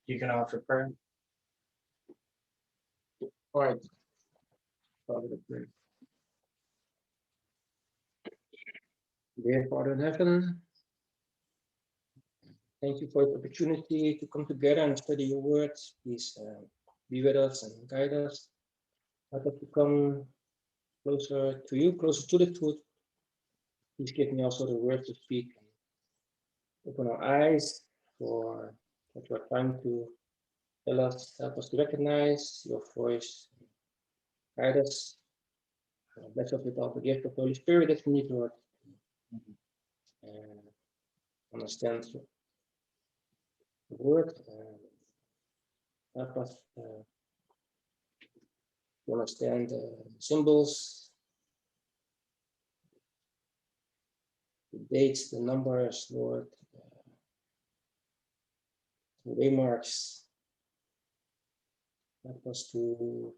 You can offer prayer. All right. Father, the prayer. Dear Father in heaven, thank you for the opportunity to come together and study your words. Please be with us and guide us. Help us to come closer to you, closer to the truth. Please give me also the words to speak. Open our eyes for what you are trying to tell us. Help us to recognize your voice. Guide us. Bless us with all the gift of the Holy Spirit that we need, Lord. Understand the word. Help us to understand symbols, the dates, the numbers, Lord, the waymarks. Help us to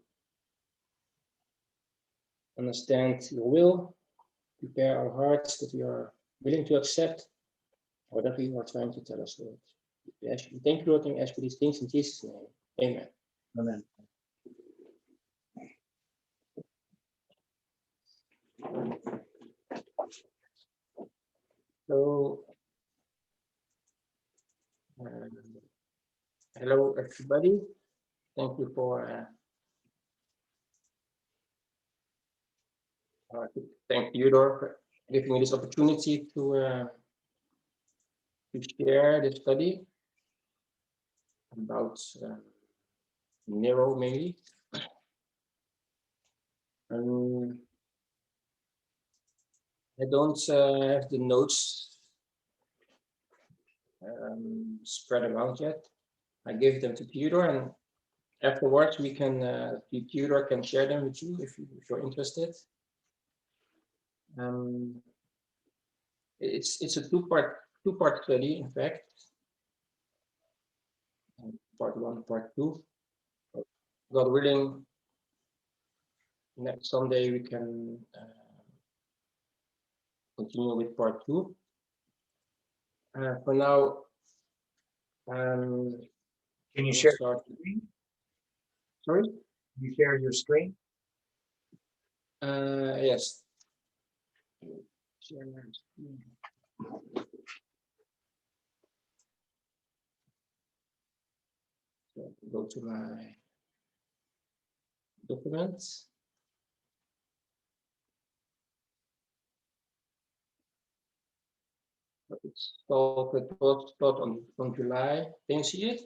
understand your will, prepare our hearts that we are willing to accept whatever you are trying to tell us, Lord. We thank you, Lord, and ask for these things in Jesus' name. Amen. Amen. So, hello, everybody. Thank you for thank you, Lord, for giving me this opportunity to share this study about Nero mainly. I don't have the notes spread around yet. I gave them to Theodore, and afterwards we can Theodore can share them with you if you're interested. It's a two-part study, in fact. Part 1, part 2. God willing, next Sunday we can continue with part 2. For now, Can you share start. your screen? Sorry? Can you share your screen? Yes. Share my screen. So go to my documents. It's called the 12th on July. Can you see it?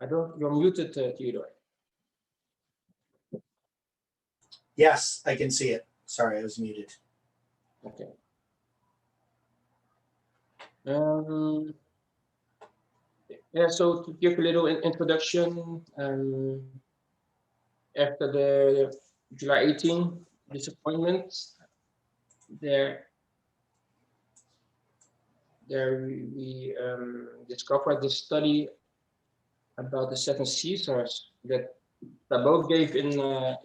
You're muted, Theodore. Yes, I can see it. Sorry, I was muted. Okay. Yeah, so to give a little introduction, after the July 18 disappointment, there we discovered this study about the 7 Caesars that both gave in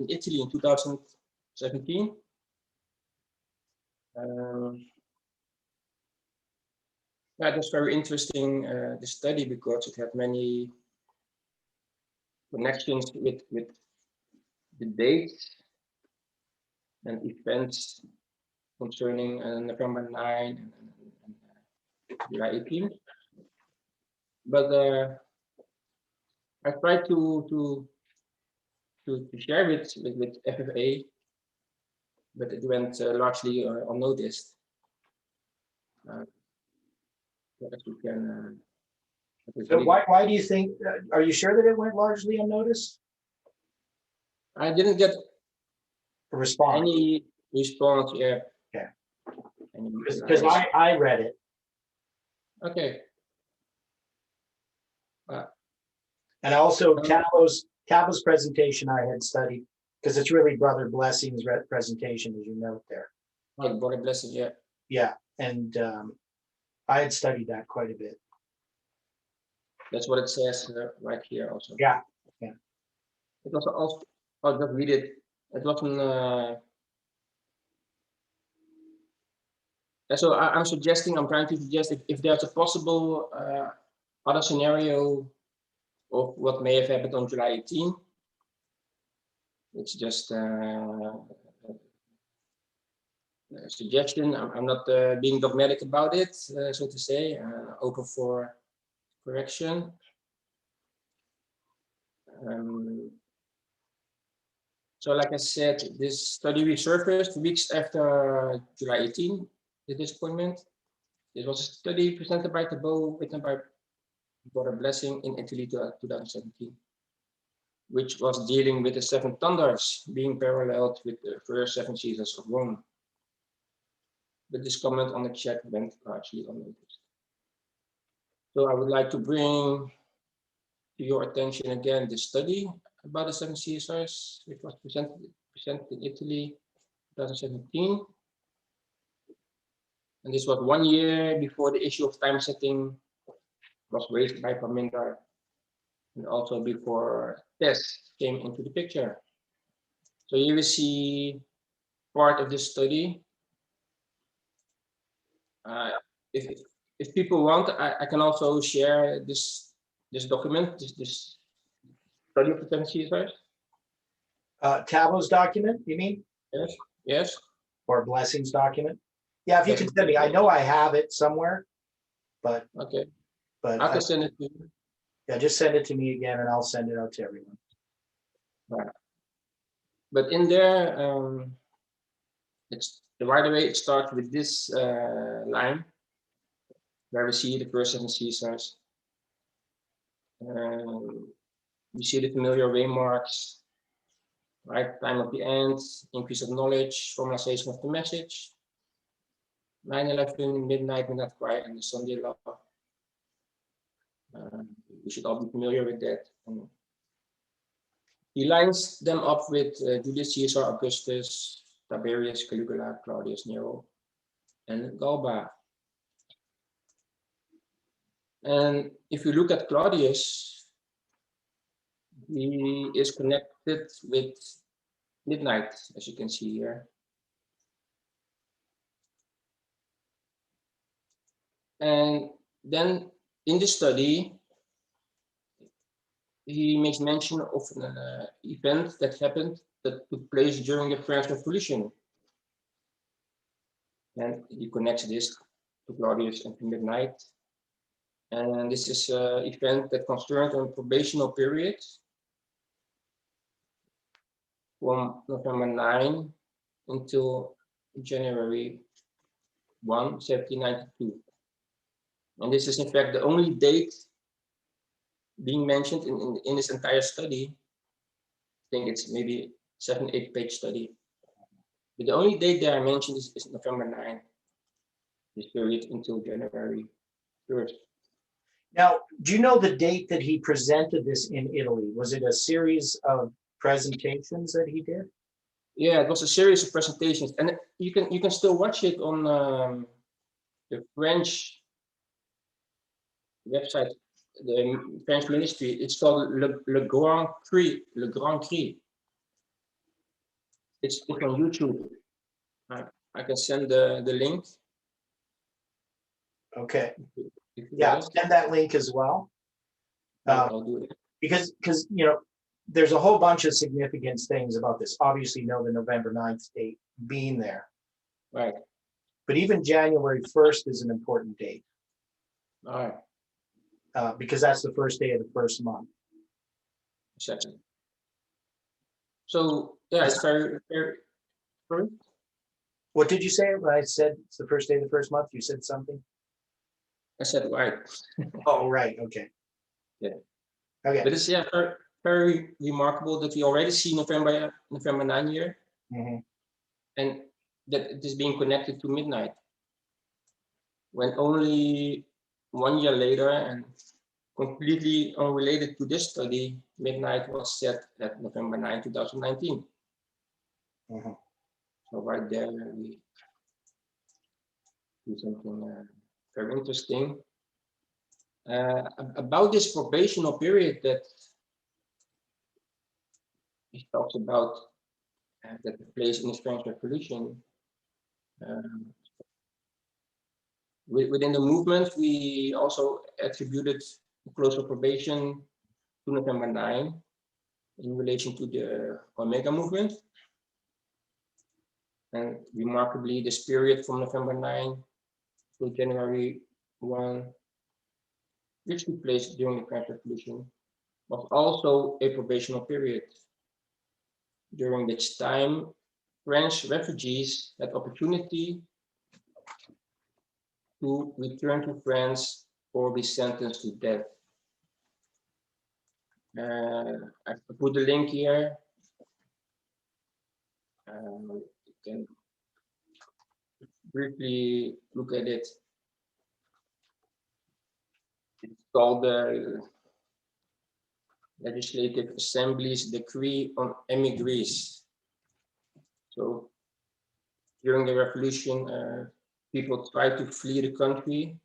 Italy in 2017. That was very interesting, the study, because it had many connections with the dates and events concerning November 9 and July 18. But I tried to share it with FFA, but it went largely unnoticed. As we can. So why do you think? Are you sure that it went largely unnoticed? I didn't get A response. any response yet. Okay. Because I read it. Okay. And also Cabo's presentation I had studied, because it's really Brother Blessing's presentation, as you note there. Oh, Brother Blessing, yeah. Yeah, and I had studied that quite a bit. That's what it says right here also. Yeah, yeah. It was also, I'll just read it. It was So I'm trying to suggest if there's a possible other scenario of what may have happened on July 18. It's just a suggestion. I'm not being dogmatic about it, so to say, open for correction. So like I said, this study resurfaced weeks after July 18, the disappointment. It was a study presented by Tabo, written by Brother Blessing in Italy 2017, which was dealing with the 7 thunders being paralleled with the first 7 Caesars of Rome. But this comment on the chat went largely unnoticed. So I would like to bring to your attention again the study about the 7 Caesars, which was presented in Italy 2017. And this was 1 year before the issue of time setting was raised by Parminder, and also before tests came into the picture. So here we see part of this study. If people want, I can also share this document, this study of the 7 Caesars. Tabo's document, you mean? Yes, yes. Or Blessing's document? Yeah, if you can send me, I know I have it somewhere, but. Okay. But I can send it to you. Yeah, just send it to me again and I'll send it out to everyone. Right. But in there, it's right away, it starts with this line where we see the first 7 Caesars. We see the familiar waymarks, right? Time of the end, increase of knowledge, formalization of the message, 9/11, midnight cry, and the Sunday law. We should all be familiar with that. He lines them up with Julius Caesar, Augustus, Tiberius, Caligula, Claudius, Nero, and Galba. And if you look at Claudius, he is connected with midnight, as you can see here. And then in this study, he makes mention of an event that happened that took place during the French Revolution. And he connects this to Claudius and to midnight. And this is an event that concerned a probational period from November 9 until January 1, 1792. And this is in fact the only date being mentioned in this entire study. I think it's maybe 7-8 page study. But the only date that I mentioned is November 9, this period until January 1st. Now, do you know the date that he presented this in Italy? Was it a series of presentations that he did? Yeah, it was a series of presentations, and you can still watch it on the French website, the French ministry. It's called Le Grand Cri, Le Grand Cri. It's on YouTube. I can send the link. Okay. Yeah, send that link as well. I'll do it. Because you know, there's a whole bunch of significant things about this. Obviously, you know the November 9th date being there. Right. But even January 1st is an important date. All right. Because that's the first day of the first month. Exactly. So yeah, it's very, very. Sorry? What did you say when I said it's the first day of the first month? You said something? I said right. Oh, right. Okay. Yeah. Okay. But it's very, very remarkable that we already see November 9 here, and that it is being connected to midnight. When only 1 year later, and completely unrelated to this study, midnight was set at November 9, 2019. So right there, we do something very interesting. About this probational period that he talks about that took place in the French Revolution. Within the movement, we also attributed close observation to November 9 in relation to the Omega movement. And remarkably, this period from November 9 to January 1, which took place during the French Revolution, was also a probational period, during which time French refugees had opportunity to return to France or be sentenced to death. I put the link here. You can briefly look at it. It's called the Legislative Assembly's Decree on Émigrés. So during the revolution, people tried to flee the country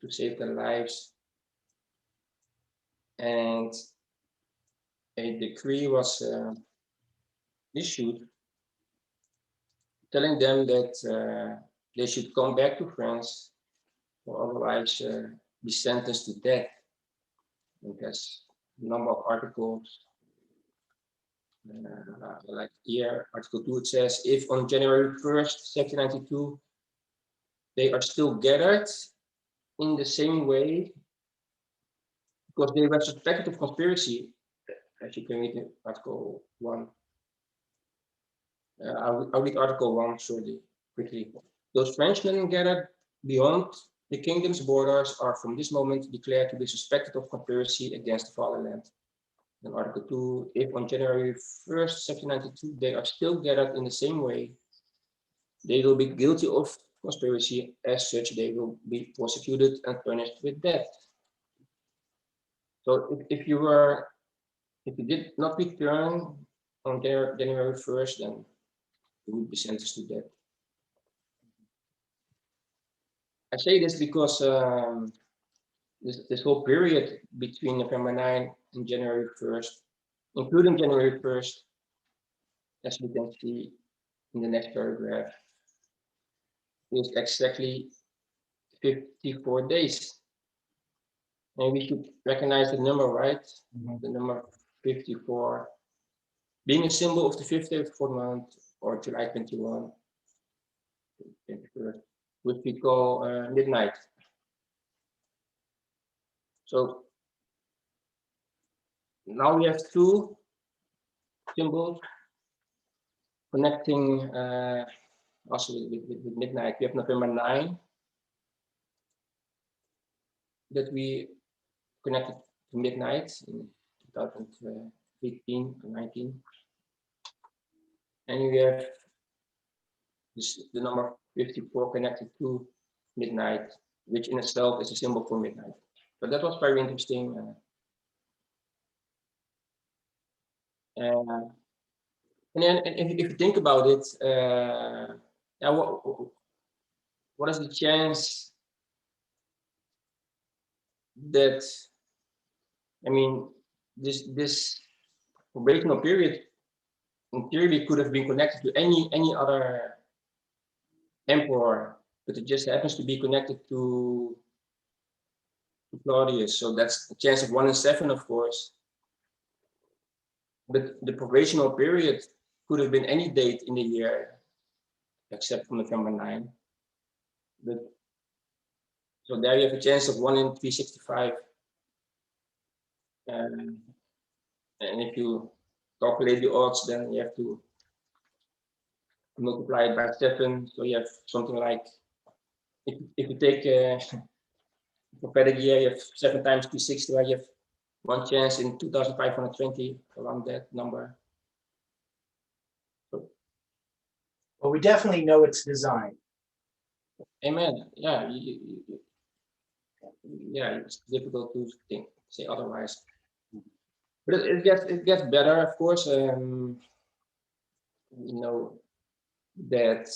to save their lives. And a decree was issued telling them that they should come back to France or otherwise be sentenced to death. And there's a number of articles. Like here, Article 2, it says, if on January 1st, 1792, they are still gathered in the same way because they were suspected of conspiracy, as you can read in Article 1. I'll read Article 1 shortly, quickly. Those Frenchmen gathered beyond the kingdom's borders are from this moment declared to be suspected of conspiracy against the fatherland. And Article 2, if on January 1st, 1792, they are still gathered in the same way, they will be guilty of conspiracy. As such, they will be prosecuted and punished with death. So if you did not return on January 1st, then you would be sentenced to death. I say this because this whole period between November 9 and January 1st, including January 1st, as you can see in the next paragraph, is exactly 54 days. And we should recognize the number, right? The number 54 being a symbol of the 54th month, or July 21, 21st, which we call midnight. So now we have two symbols connecting also with midnight. We have November 9 that we connected to midnight in 2018 or 19. And we have the number 54 connected to midnight, which in itself is a symbol for midnight. But that was very interesting. And then if you think about it, yeah, what is the chance that, I mean, this probational period in theory could have been connected to any other emperor, but it just happens to be connected to Claudius. So that's a chance of 1 in 7, of course. But the probational period could have been any date in the year except from November 9. But so there you have a chance of 1 in 365. And if you calculate the odds, then you have to multiply it by 7. So you have something like, if you take a prophetic year, you have 7 times 260, right? You have 1 chance in 2,520, around that number. So, Well, we definitely know it's designed. amen. Yeah, yeah, it's difficult to say otherwise. But it gets better, of course. You know that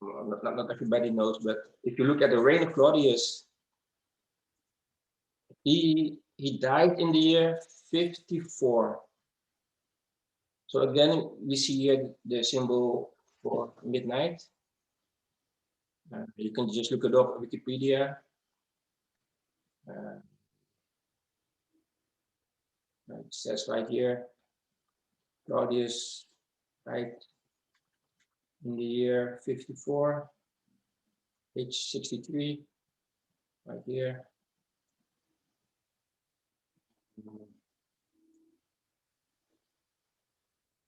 not everybody knows, but if you look at the reign of Claudius, he died in the year 54. So again, we see here the symbol for midnight. You can just look it up on Wikipedia. It says right here, Claudius died in the year 54, page 63, right here.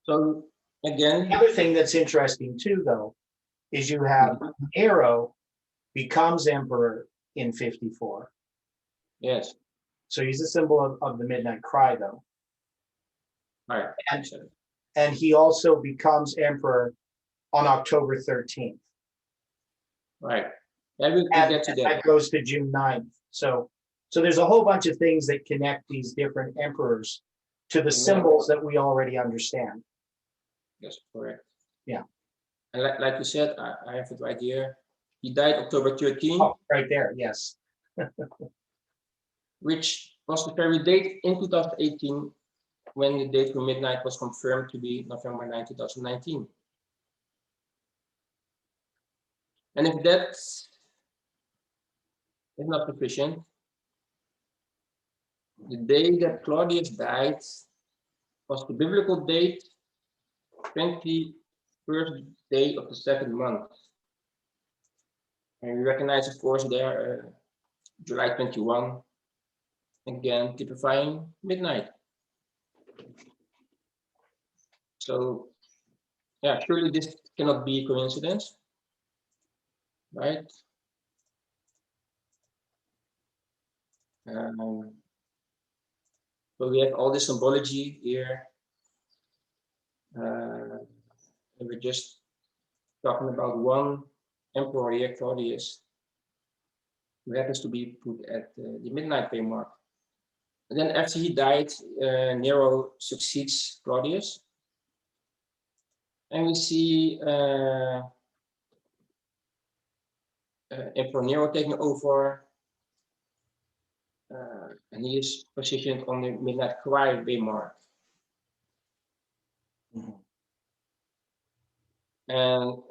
So again, The other thing that's interesting too, though, is you have Nero becomes emperor in 54. yes, So he's a symbol of the midnight cry, though. right. And he also becomes emperor on October 13th. Right. And we'll And get to that. that goes to June 9th. So there's a whole bunch of things that connect these different emperors to the symbols that we already understand. Yes, correct. Yeah. And like you said, I have it right here. He died October 13, Oh, right there, yes. which was the very date in 2018 when the date for midnight was confirmed to be November 9, 2019. And if that is not sufficient, the day that Claudius died was the biblical date, 21st day of the second month. And we recognize, of course, there July 21, again typifying midnight. So, yeah, surely this cannot be a coincidence, right? So we have all this symbology here. And we're just talking about one emperor here, Claudius, who happens to be put at the midnight day mark. And then after he died, Nero succeeds Claudius. And we see Emperor Nero taking over. And he is positioned on the midnight cry day mark. And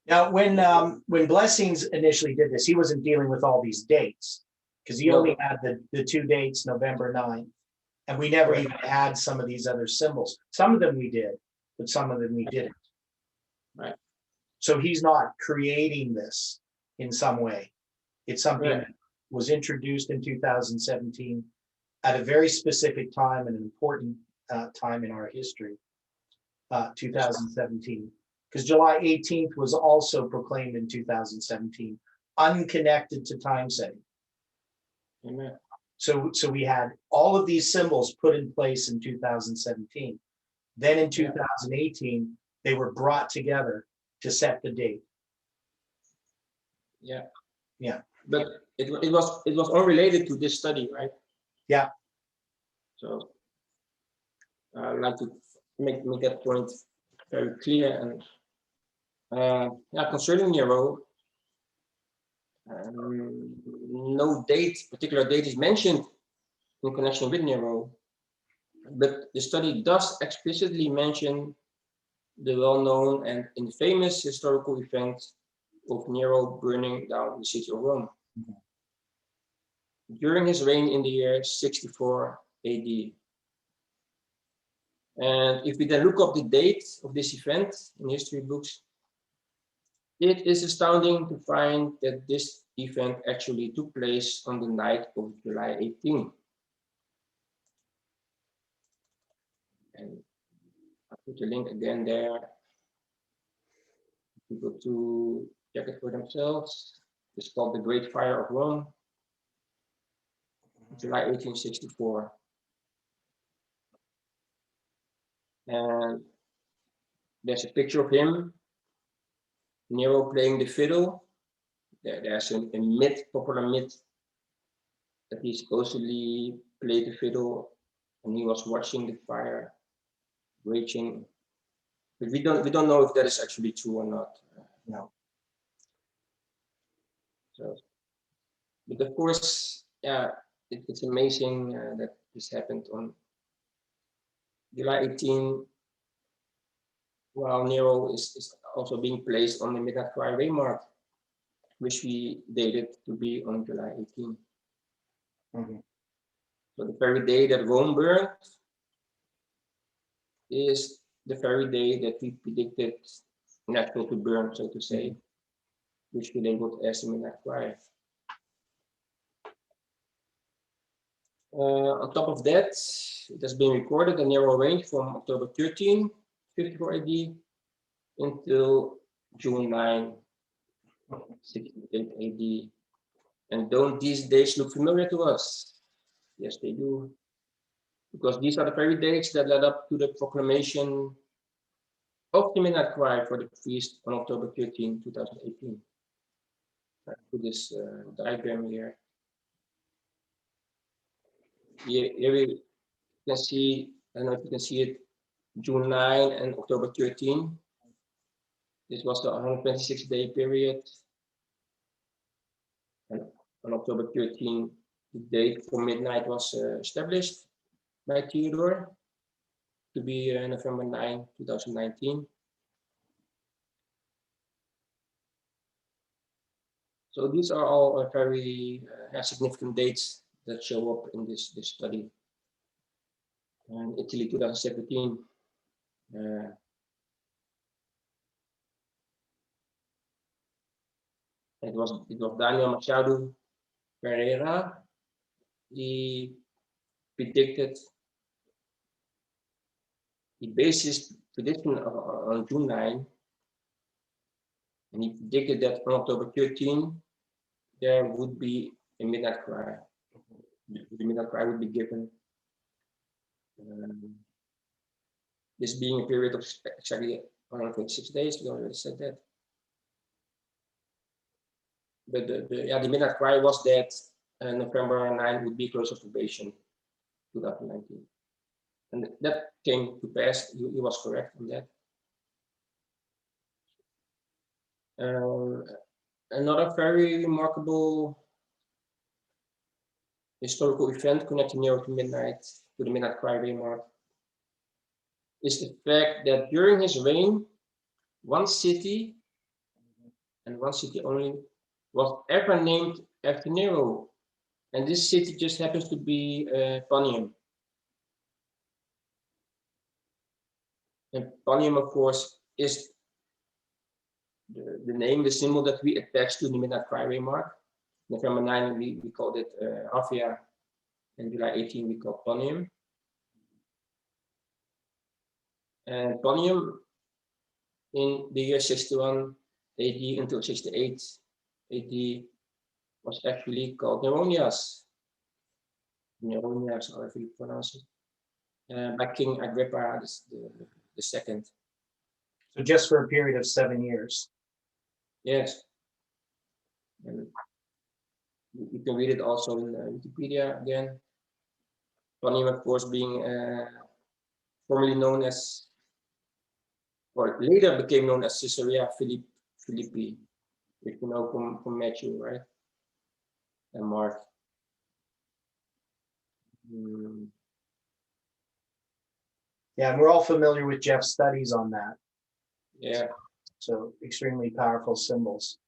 now, when Blessings initially did this, he wasn't dealing with all these dates because he only had the 2 dates, November 9th, and we never even had some of these other symbols. Some of them we did, but some of them we didn't. Right. So he's not creating this in some way. It's something that was introduced in 2017 at a very specific time and an important time in our history, 2017. Because July 18th was also proclaimed in 2017, unconnected to time setting. Amen. So we had all of these symbols put in place in 2017. Then in 2018, they were brought together to set the date. Yeah. Yeah. But it was unrelated to this study, right? Yeah. So I'd like to make that point very clear. And concerning Nero, no particular date is mentioned in connection with Nero, but the study does explicitly mention the well-known and infamous historical event of Nero burning down the city of Rome during his reign in the year 64 AD. And if we then look up the date of this event in history books, it is astounding to find that this event actually took place on the night of July 18. And I'll put the link again there. People to check it for themselves. It's called the Great Fire of Rome, July 1864. And there's a picture of him, Nero playing the fiddle. There's a myth, popular myth, that he supposedly played the fiddle and he was watching the fire raging. But we don't know if that is actually true or not. No. So, but of course, it's amazing that this happened on July 18, while Nero is also being placed on the Midnight Cry waymark, which we dated to be on July 18. Mhm. So the very day that Rome burned is the very day that we predicted Nashville to burn, so to say, which we labeled as the Midnight Cry. On top of that, it has been recorded a Nero reign from October 13, 54 AD until June 9, 68 AD. And don't these days look familiar to us? Yes, they do. Because these are the very dates that led up to the proclamation of the Midnight Cry for the feast on October 13, 2018. I put this diagram here. Here we can see, I don't know if you can see it, June 9 and October 13. This was the 126-day period. And on October 13, the date for midnight was established by Theodore to be November 9, 2019. So these are all very significant dates that show up in this study. And Italy 2017. It was Daniel Machado Pereira. He predicted, he based his prediction on June 9, and he predicted that on October 13 there would be a midnight cry. The midnight cry would be given. This being a period of exactly 126 days, we already said that. But the midnight cry was that November 9 would be close of probation, 2019. And that came to pass. He was correct on that. Another very remarkable historical event connecting Nero to the Midnight Cry waymark, is the fact that during his reign, one city, and one city only, was ever named after Nero. And this city just happens to be Panium. And Panium, of course, is the name, the symbol that we attach to the Midnight Cry waymark. November 9, we called it Avia, and July 18, we called Panium. And Panium, in the year 61 AD until 68 AD, was actually called Neronias. Neronias, however you pronounce it, by King Agrippa the second. So just for a period of 7 years. Yes. And you can read it also in Wikipedia again. Panium, of course, being formerly known as, or later became known as Caesarea Philippi, which you know from Matthew, right? And Mark. Yeah, and we're all familiar with Jeff's studies on that. Yeah. So extremely powerful symbols.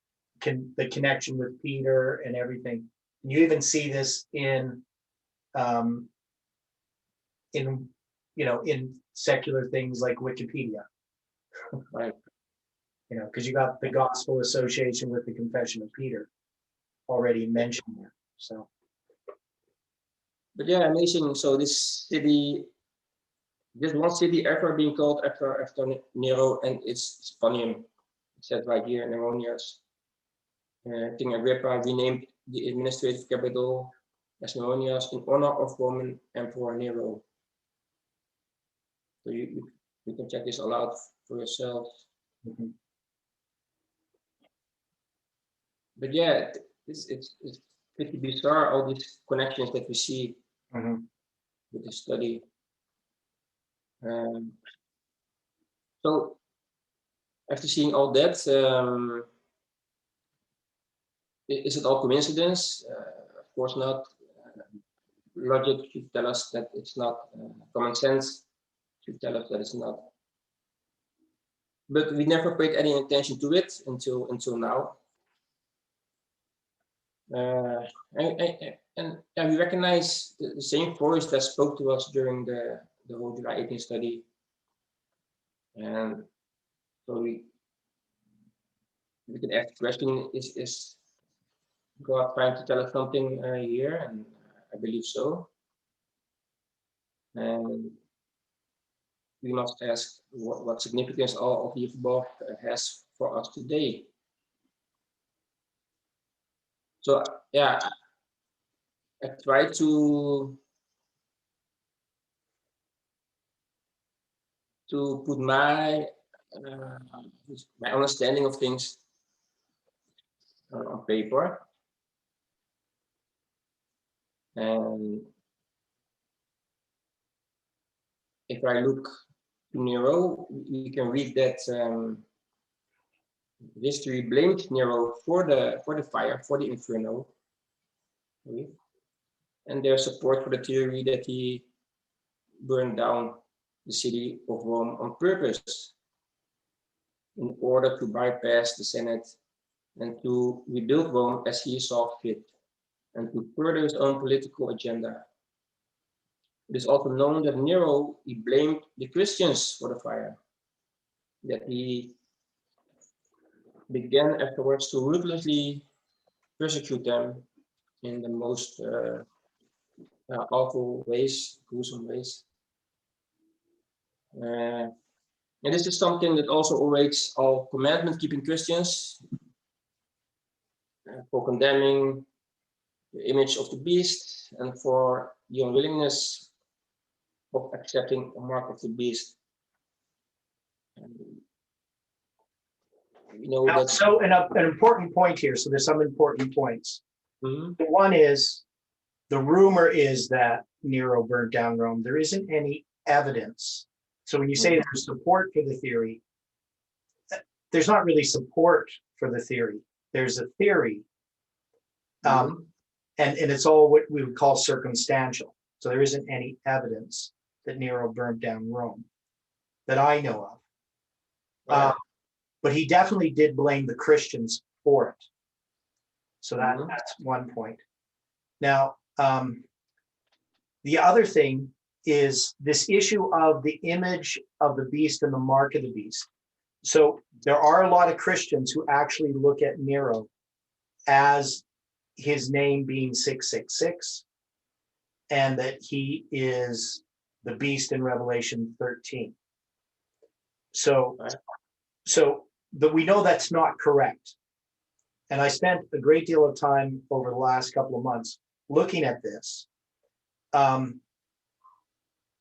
The connection with Peter and everything. You even see this in secular things like Wikipedia. Right. Because you got the gospel association with the Confession of Peter already mentioned there. So. But yeah, amazing. So this city, there's one city ever being called after Nero, and it's Panium. It says right here, Neronias. King Agrippa renamed the administrative capital as Neronias in honor of Roman Emperor Nero. So you can check this all out for yourself. Mm-hmm. But yeah, it's pretty bizarre, all these connections that we see with the study. So after seeing all that, is it all coincidence? Of course not. Logic should tell us that it's not common sense. to tell us that it's not. But we never paid any attention to it until now. And we recognize the same voice that spoke to us during the whole July 18 study. And so we can ask the question, is God trying to tell us something here? And I believe so. And we must ask what significance all of the above has for us today. So yeah, I try to put my understanding of things on paper. And if I look to Nero, we can read that history blamed Nero for the fire, for the inferno, and their support for the theory that he burned down the city of Rome on purpose in order to bypass the Senate and to rebuild Rome as he saw fit and to further his own political agenda. It is also known that Nero, he blamed the Christians for the fire, that he began afterwards to ruthlessly persecute them in the most awful ways, gruesome ways. And this is something that also awaits all commandment-keeping Christians for condemning the image of the beast and for the unwillingness of accepting a mark of the beast. And we know Now, that. so an important point here. So there's some important points. Mhm. The one is, the rumor is that Nero burnt down Rome. There isn't any evidence. So when you say there's support for the theory, there's not really support for the theory. There's a theory, and it's all what we would call circumstantial. So there isn't any evidence that Nero burnt down Rome that I know of. Right. But he definitely did blame the Christians for it. So that's one point. Now, the other thing is this issue of the image of the beast and the mark of the beast. So there are a lot of Christians who actually look at Nero as his name being 666, and that he is the beast in Revelation 13. So we know that's not correct. And I spent a great deal of time over the last couple of months looking at this.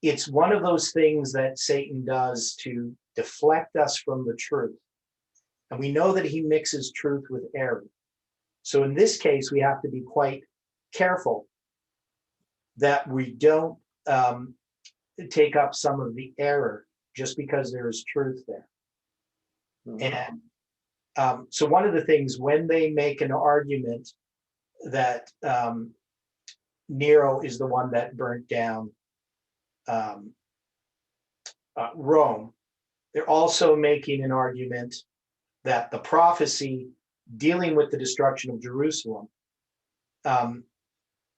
It's one of those things that Satan does to deflect us from the truth. And we know that he mixes truth with error. So in this case, we have to be quite careful that we don't take up some of the error just because there is truth there. And so one of the things, when they make an argument that Nero is the one that burnt down Rome, they're also making an argument that the prophecy dealing with the destruction of Jerusalem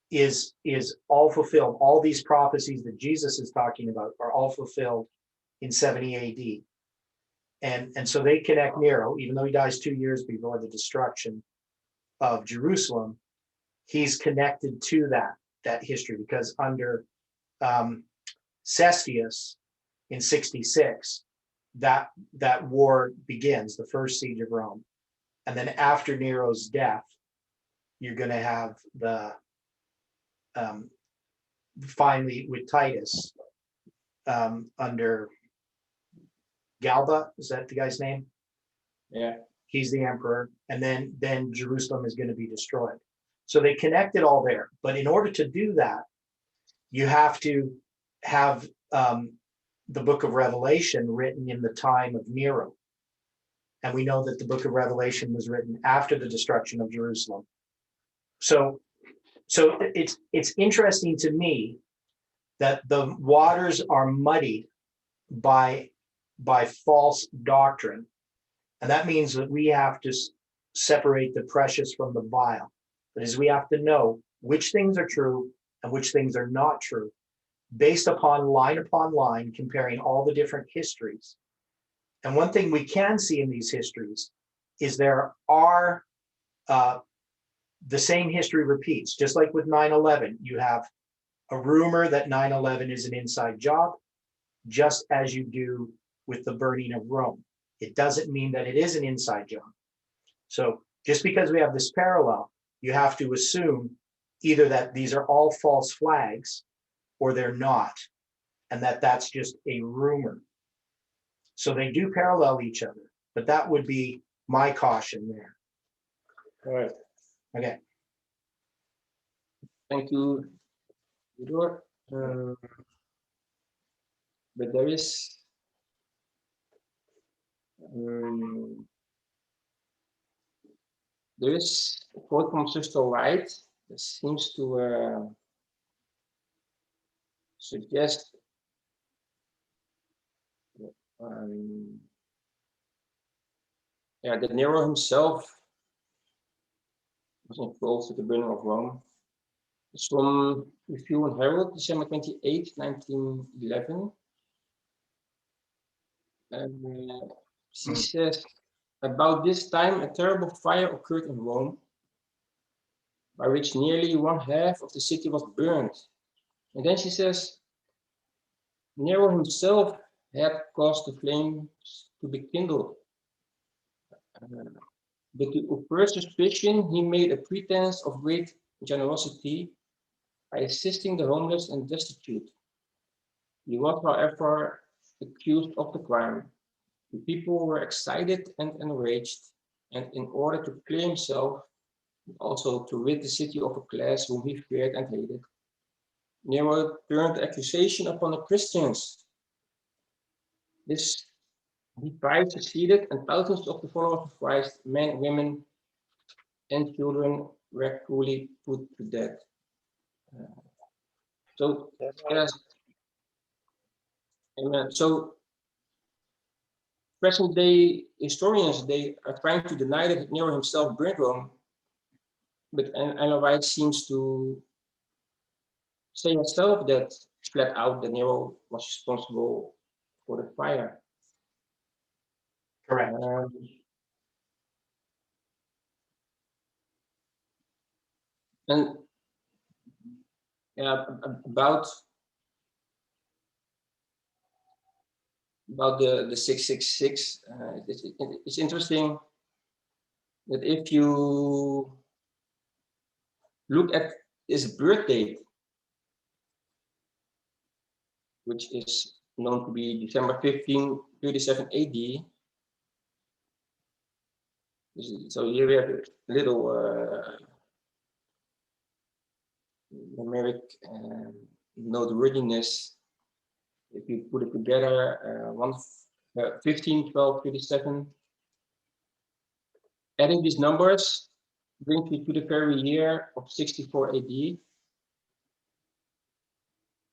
is all fulfilled. All these prophecies that Jesus is talking about are all fulfilled in 70 AD. And so they connect Nero, even though he dies 2 years before the destruction of Jerusalem, he's connected to that history, because under Cestius in 66, that war begins, the first siege of Rome. And then after Nero's death, you're going to have the finally with Titus under Galba, is that the guy's name? Yeah. He's the emperor, and then Jerusalem is going to be destroyed. So they connect it all there. But in order to do that, you have to have the book of Revelation written in the time of Nero. And we know that the book of Revelation was written after the destruction of Jerusalem. So it's interesting to me that the waters are muddied by false doctrine. And that means that we have to separate the precious from the vile. That is, we have to know which things are true and which things are not true, based upon line, comparing all the different histories. And one thing we can see in these histories is there are the same history repeats, just like with 9/11. You have a rumor that 9/11 is an inside job, just as you do with the burning of Rome. It doesn't mean that it is an inside job. So just because we have this parallel, you have to assume either that these are all false flags or they're not, and that that's just a rumor. So they do parallel each other, but that would be my caution there. All right. Okay. Thank you, Edward. But there is a quote from Sister White that seems to suggest that Nero himself was involved with the burning of Rome. It's from Review and Herald, December 28, 1911. She says, about this time, a terrible fire occurred in Rome, by which nearly 1/2 of the city was burned. And then she says, Nero himself had caused the flames to be kindled. But to first suspicion, he made a pretense of great generosity by assisting the homeless and destitute. He was, however, accused of the crime. The people were excited and enraged, and in order to clear himself, also to rid the city of a class whom he feared and hated, Nero turned the accusation upon the Christians. This deprived succeeded, and thousands of the followers of Christ, men, women, and children, were cruelly put to death. So, yes, amen. So, present-day historians, they are trying to deny that Nero himself burned Rome, but Ellen White seems to say herself that flat out that Nero was responsible for the fire. Correct. And about the 666, it's interesting that if you look at his birth date, which is known to be December 1537 AD. So here we have a little numeric noteworthiness. If you put it together, 15, 12, 37, adding these numbers brings you to the very year of 64 AD,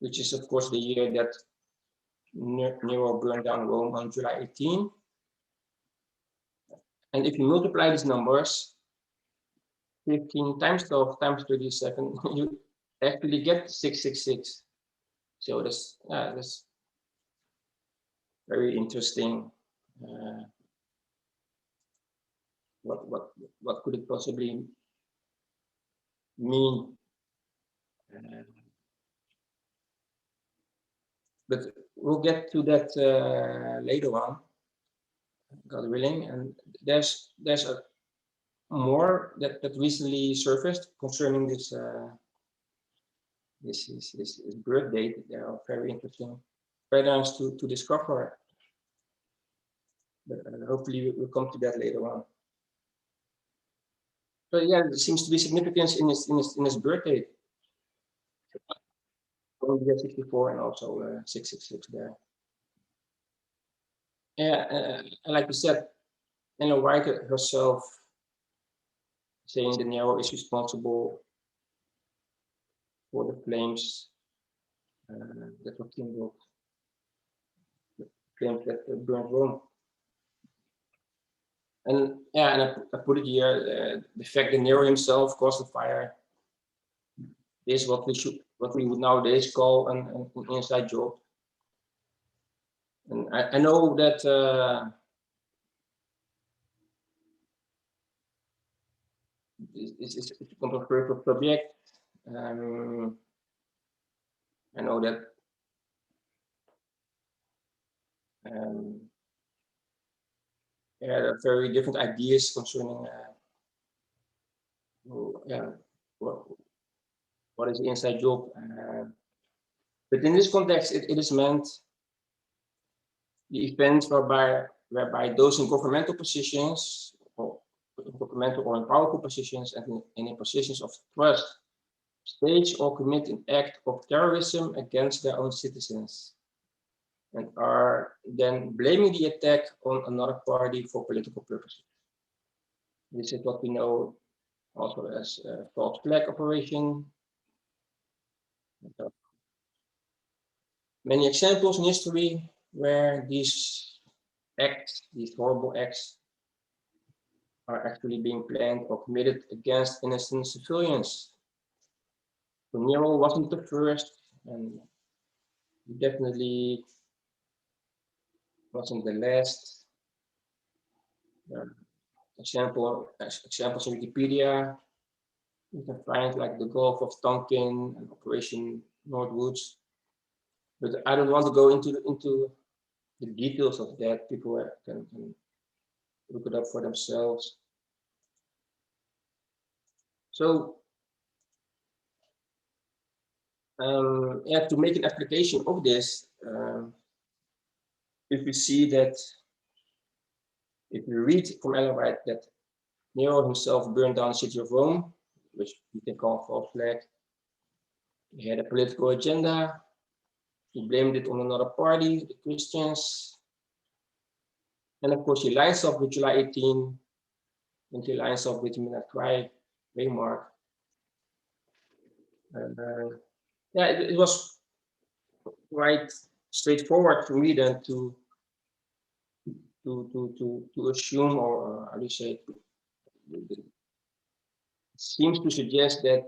which is of course the year that Nero burned down Rome on July 18. And if you multiply these numbers, 15 times 12 times 37, you actually get 666. So that's very interesting. What could it possibly mean? But we'll get to that later on, God willing. And there's a more that recently surfaced concerning this birth date. They are very interesting patterns to discover. But hopefully we'll come to that later on. But yeah, there seems to be significance in his birth date. 64 and also 666 there. Yeah, like we said, Ellen White herself saying that Nero is responsible for the flames that were kindled. claims that they burned Rome. And yeah, and I put it here, the fact that Nero himself caused the fire is what we would nowadays call an inside job. And I know that it's a controversial subject. I know that there are very different ideas concerning what is the inside job. But in this context, it is meant the events whereby those in governmental positions or in powerful positions and in positions of trust stage or commit an act of terrorism against their own citizens and are then blaming the attack on another party for political purposes. This is what we know also as false flag operation. Many examples in history where these acts, these horrible acts, are actually being planned or committed against innocent civilians. So Nero wasn't the first, and he definitely wasn't the last. Examples in Wikipedia, you can find like the Gulf of Tonkin and Operation Northwoods. But I don't want to go into the details of that. People can look it up for themselves. So to make an application of this, if we see that, if we read from Ellen White that Nero himself burned down the city of Rome, which we can call false flag. He had a political agenda. He blamed it on another party, the Christians. And of course, he lines up with July 18, and he lines up with MacNack Waymark. Yeah, it was quite straightforward for me then to assume, or how do you say it seems to suggest that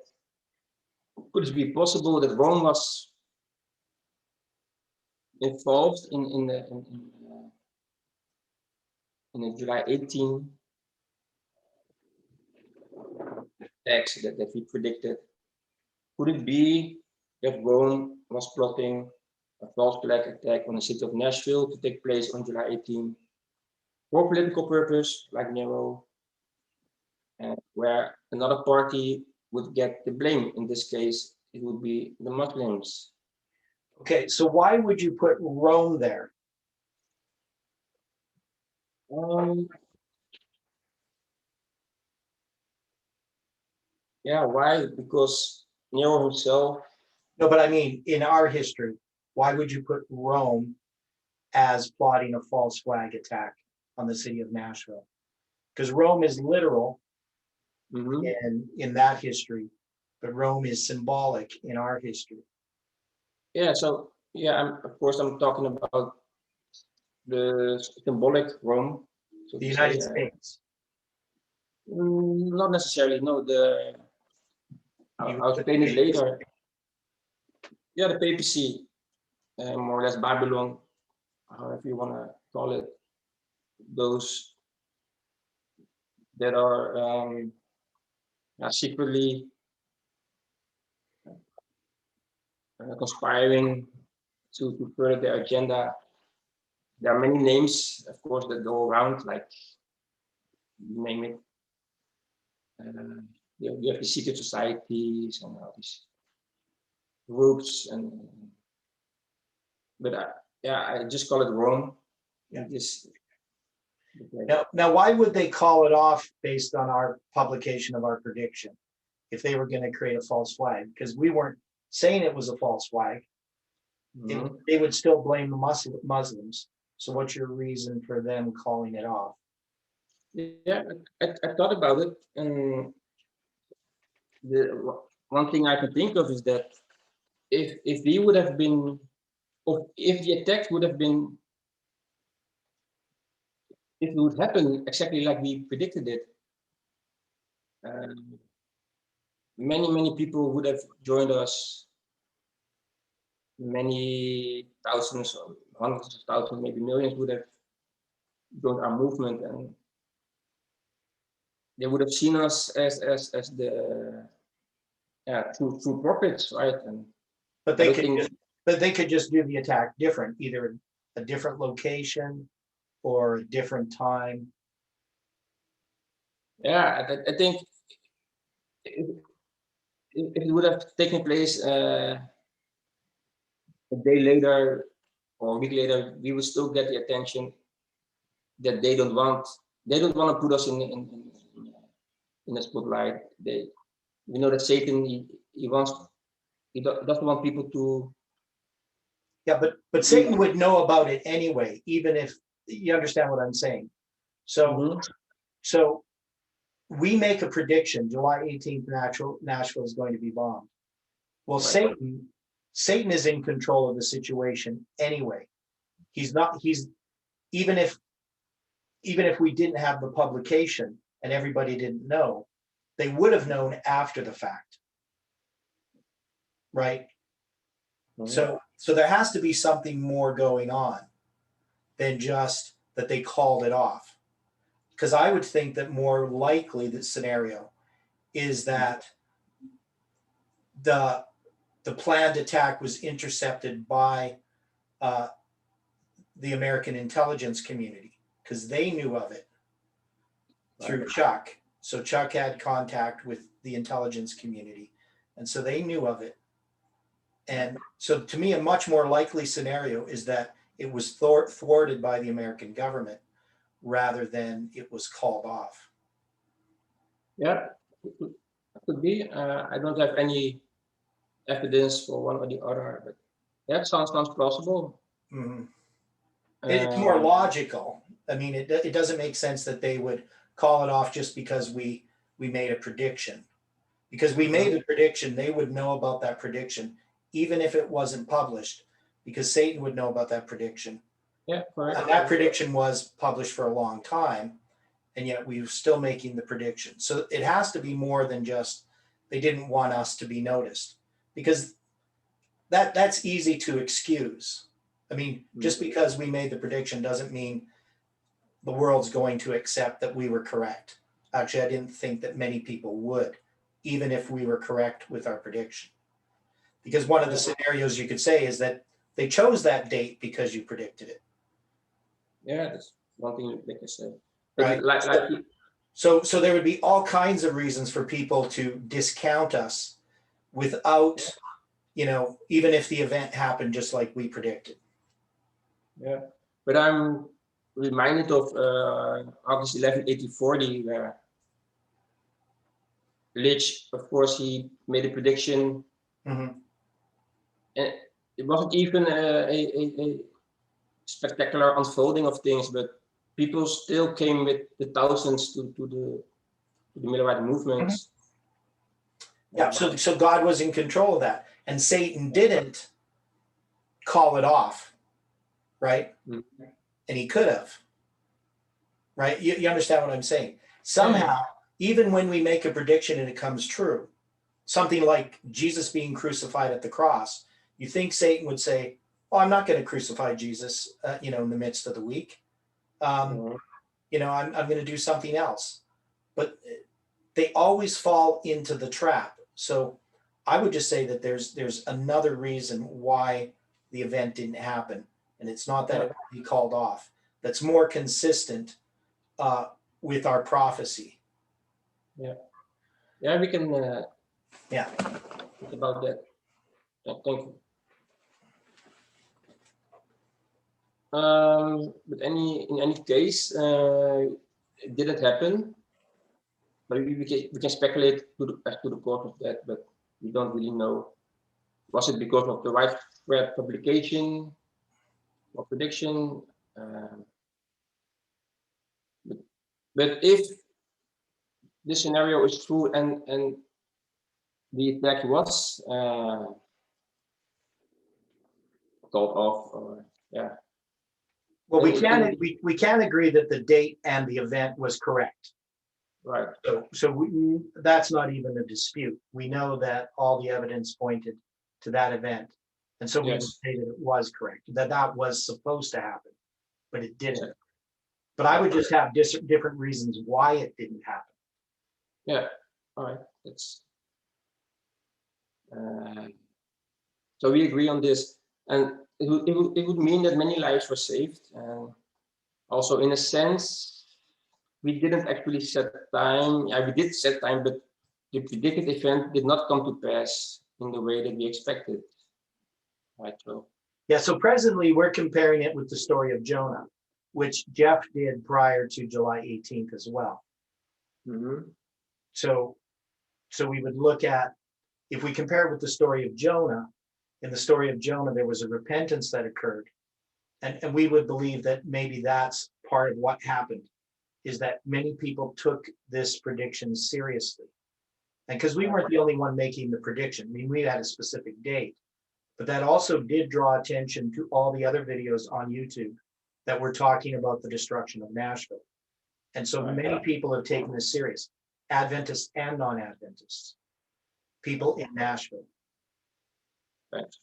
could it be possible that Rome was involved in the July 18 attacks that we predicted? Could it be that Rome was plotting a false flag attack on the city of Nashville to take place on July 18 for political purpose, like Nero, and where another party would get the blame? In this case, it would be the Muslims. Okay, so why would you put Rome there? Yeah, why? Because Nero himself. No, but I mean, in our history, why would you put Rome as plotting a false flag attack on the city of Nashville? Because Rome is literal in that history, but Rome is symbolic in our history. Yeah, so yeah, of course I'm talking about the symbolic Rome. So the United States. Not necessarily, no. I'll explain it later. Yeah, the papacy, more or less Babylon, however you want to call it. Those that are secretly conspiring to further their agenda. There are many names, of course, that go around, like you name it. You have the secret societies and all these groups, but I just call it Rome. Yeah. Now, why would they call it off based on our publication of our prediction if they were going to create a false flag? Because we weren't saying it was a false flag. They would still blame the Muslims. So what's your reason for them calling it off? Yeah, I thought about it, and the one thing I can think of is that if we would have been, or if the attack would have been if it would happen exactly like we predicted it, many people would have joined us. Many thousands, or hundreds of thousands, maybe millions would have joined our movement, and they would have seen us as the true prophets, right? And But I they don't could think, just, but they could just do the attack different, either a different location or a different time. yeah, I think if it would have taken place a day later or a week later, we would still get the attention that they don't want. They don't want to put us in the spotlight. We know that Satan, he doesn't want people to. Yeah, but Satan would know about it anyway, even if you understand what I'm saying. So, so we make a prediction, July 18th, Nashville is going to be bombed. Well, Right. Satan is in control of the situation anyway. He's not, even if we didn't have the publication and everybody didn't know, they would have known after the fact. Right? So there has to be something more going on than just that they called it off. Because I would think that more likely the scenario is that the planned attack was intercepted by the American intelligence community because they knew of it through Chuck. So Chuck had contact with the intelligence community, and so they knew of it. And so to me, a much more likely scenario is that it was thwarted by the American government rather than it was called off. Yeah, it could be. I don't have any evidence for one or the other, but that sounds plausible. Mm-hmm. It's more logical. I mean, it doesn't make sense that they would call it off just because we made a prediction. Because we made a prediction, they would know about that prediction, even if it wasn't published, because Satan would know about that prediction. Yeah, correct. And that prediction was published for a long time, and yet we were still making the prediction. So it has to be more than just they didn't want us to be noticed, because that's easy to excuse. I mean, just because we made the prediction doesn't mean the world's going to accept that we were correct. Actually, I didn't think that many people would, even if we were correct with our prediction. Because one of the scenarios you could say is that they chose that date because you predicted it. Yeah, that's one thing they can say. Right. Like so there would be all kinds of reasons for people to discount us without, even if the event happened just like we predicted. Yeah, but I'm reminded of August 11, 1840, where Litch, of course, he made a prediction, and it wasn't even a spectacular unfolding of things, but people still came with the thousands to the Millerite movements. Yeah, so God was in control of that, and Satan didn't call it off, right? And he could have, right? You understand what I'm saying? Somehow, even when we make a prediction and it comes true, something like Jesus being crucified at the cross, you think Satan would say, "Oh, I'm not going to crucify Jesus, in the midst of the week. I'm going to do something else." But they always fall into the trap. So I would just say that there's another reason why the event didn't happen, and it's not that it would be called off. That's more consistent with our prophecy. Yeah, we can. Think about that. Thank you. But in any case, it didn't happen. But we can speculate as to the cause of that, but we don't really know. Was it because of the widespread publication or prediction? But if this scenario is true and the attack was called off, or Well, And we can agree that the date and the event was correct. right. So that's not even a dispute. We know that all the evidence pointed to that event. And so we would Yes. say that it was correct, that that was supposed to happen, but it didn't. Yeah. But I would just have different reasons why it didn't happen. Yeah. All right. That's so we agree on this, and it would mean that many lives were saved, and also in a sense, we didn't actually set time. Yeah, we did set time, but the predicted event did not come to pass in the way that we expected. Right. So Yeah, so presently we're comparing it with the story of Jonah, which Jeff did prior to July 18th as well. So we would look at, if we compare it with the story of Jonah, in the story of Jonah, there was a repentance that occurred. And we would believe that maybe that's part of what happened, is that many people took this prediction seriously. And because we weren't the only one making the prediction, I mean, we had a specific date, but that also did draw attention to all the other videos on YouTube that were talking about the destruction of Nashville. And so many people have taken this serious, Adventists and non-Adventists, people in Nashville. thanks.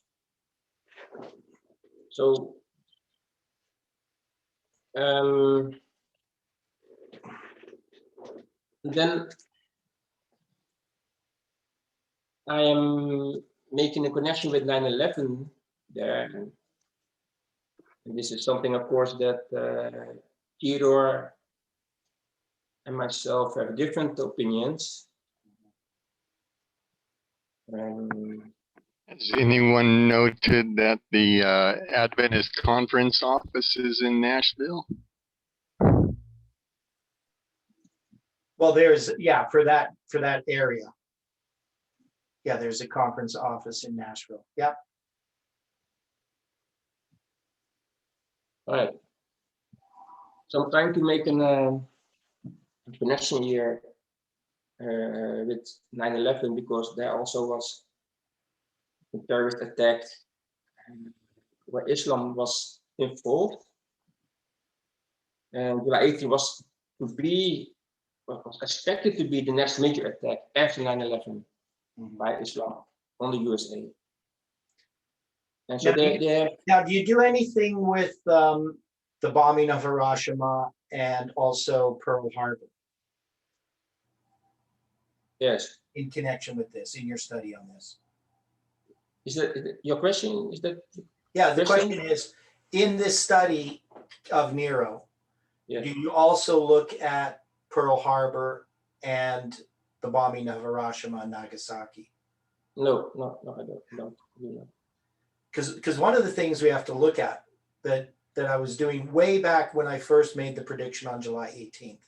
So then I am making a connection with 9/11 there. And this is something, of course, that Theodore and myself have different opinions. Has anyone noted that the Adventist conference office is in Nashville? Well, there's, yeah, for that area. Yeah, there's a conference office in Nashville. Yeah. All right. So I'm trying to make a connection here with 9/11 because there also was a terrorist attack where Islam was involved. And July 18 was expected to be the next major attack after 9/11 by Islam on the USA. And so now, do you do anything with the bombing of Hiroshima and also Pearl Harbor? Yes. In connection with this, in your study on this? Is that your question? Is that? Yeah, the question is, in this study of Nero, yeah, do you also look at Pearl Harbor and the bombing of Hiroshima and Nagasaki? No, I don't. Because one of the things we have to look at that I was doing way back when I first made the prediction on July 18th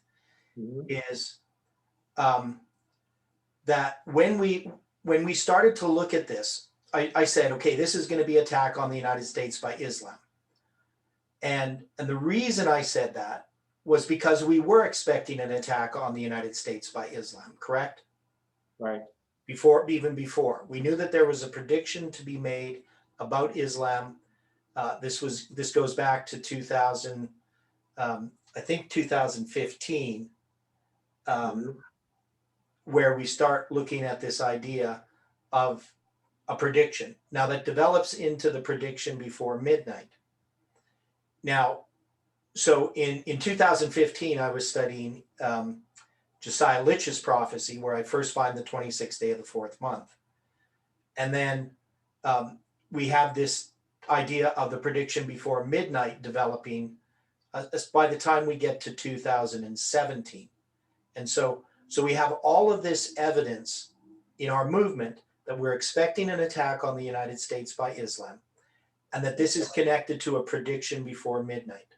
is that when we started to look at this, I said, okay, this is going to be an attack on the United States by Islam. And the reason I said that was because we were expecting an attack on the United States by Islam, correct? Right. Even before. We knew that there was a prediction to be made about Islam. This goes back to 2000, I think 2015, where we start looking at this idea of a prediction. Now that develops into the prediction before midnight. Now, so in 2015, I was studying Josiah Litch's prophecy, where I first find the 26th day of the fourth month. And then we have this idea of the prediction before midnight developing by the time we get to 2017. And so we have all of this evidence in our movement that we're expecting an attack on the United States by Islam, and that this is connected to a prediction before midnight.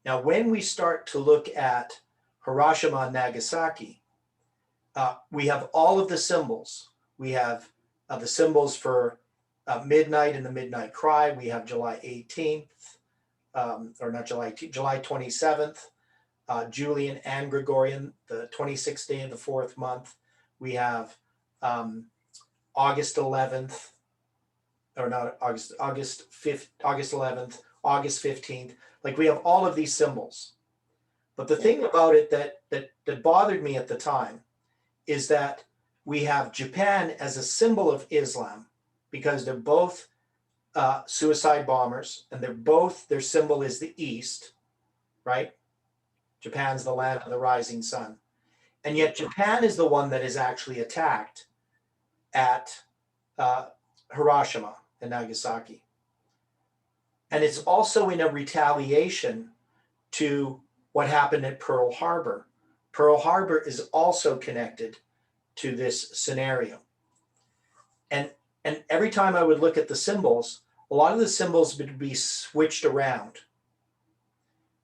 Now, when we start to look at Hiroshima and Nagasaki, we have all of the symbols. We have the symbols for midnight and the midnight cry. We have July 18th, or not July 18th, July 27th, Julian and Gregorian, the 26th day of the fourth month. We have August 11th, or not August 5th, August 11th, August 15th. Like we have all of these symbols. But the thing about it that bothered me at the time is that we have Japan as a symbol of Islam because they're both suicide bombers, and their symbol is the East, right? Japan's the land of the rising sun. And yet Japan is the one that is actually attacked at Hiroshima and Nagasaki. And it's also in a retaliation to what happened at Pearl Harbor. Pearl Harbor is also connected to this scenario. And every time I would look at the symbols, a lot of the symbols would be switched around.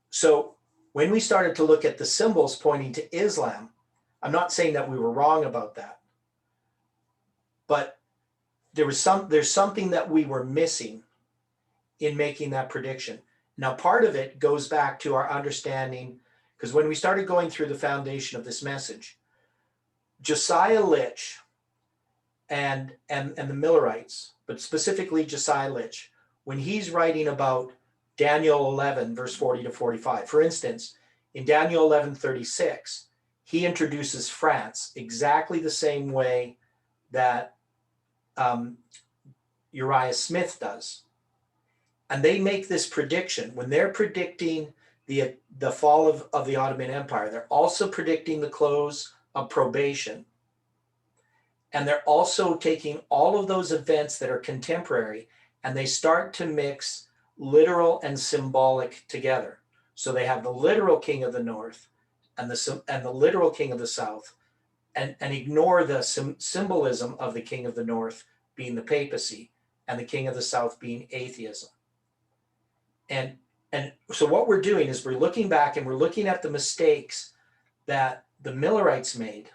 So when we started to look at the symbols pointing to Islam, I'm not saying that we were wrong about that, but there's something that we were missing in making that prediction. Now, part of it goes back to our understanding, because when we started going through the foundation of this message, Josiah Litch and the Millerites, but specifically Josiah Litch, when he's writing about Daniel 11, verse 40 to 45, for instance, in Daniel 11:36, he introduces France exactly the same way that Uriah Smith does. And they make this prediction when they're predicting the fall of the Ottoman Empire. They're also predicting the close of probation. And they're also taking all of those events that are contemporary and they start to mix literal and symbolic together. So they have the literal king of the north and the literal king of the south, and ignore the symbolism of the king of the north being the papacy and the king of the south being atheism. And so what we're doing is we're looking back and we're looking at the mistakes that the Millerites made,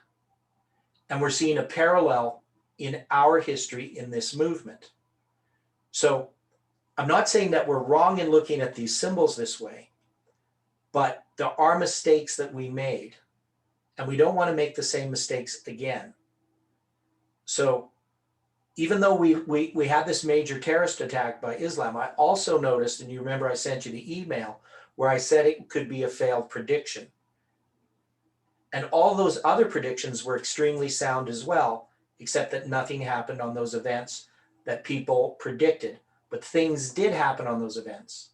and we're seeing a parallel in our history in this movement. So I'm not saying that we're wrong in looking at these symbols this way, but there are mistakes that we made, and we don't want to make the same mistakes again. So even though we had this major terrorist attack by Islam, I also noticed, and you remember I sent you the email where I said it could be a failed prediction. And all those other predictions were extremely sound as well, except that nothing happened on those events that people predicted. But things did happen on those events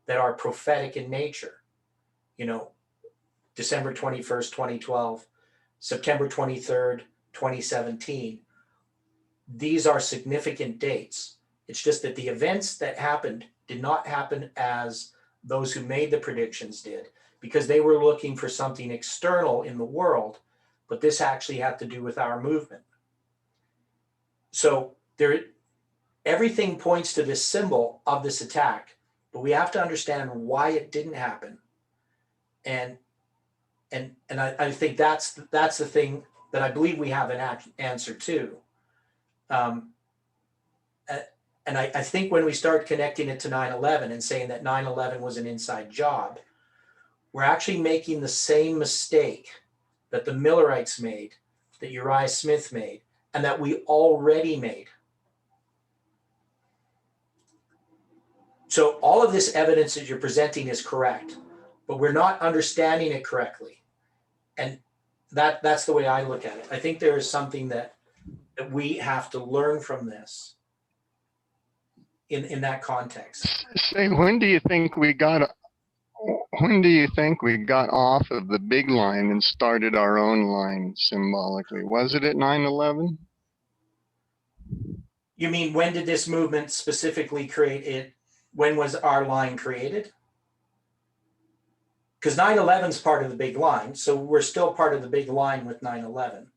that are prophetic in nature. You know, December 21st, 2012, September 23rd, 2017. These are significant dates. It's just that the events that happened did not happen as those who made the predictions did, because they were looking for something external in the world, but this actually had to do with our movement. So everything points to this symbol of this attack, but we have to understand why it didn't happen. And I think that's the thing that I believe we have an answer to. And I think when we start connecting it to 9/11 and saying that 9/11 was an inside job, we're actually making the same mistake that the Millerites made, that Uriah Smith made, and that we already made. So all of this evidence that you're presenting is correct, but we're not understanding it correctly. And that's the way I look at it. I think there is something that we have to learn from this in that context. Say, when do you think we got off of the big line and started our own line symbolically? Was it at 9/11? You mean, when did this movement specifically create it? When was our line created? Because 9/11 is part of the big line, so we're still part of the big line with 9/11.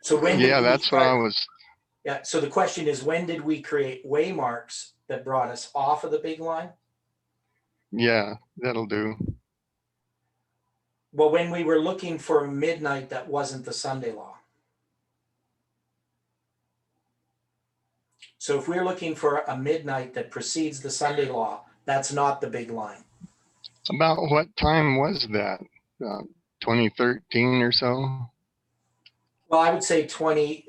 So when? Yeah, that's what I was. Yeah. So the question is, when did we create waymarks that brought us off of the big line? Yeah, that'll do. Well, when we were looking for midnight, that wasn't the Sunday law. So if we're looking for a midnight that precedes the Sunday law, that's not the big line. About what time was that? 2013 or so? Well, I would say probably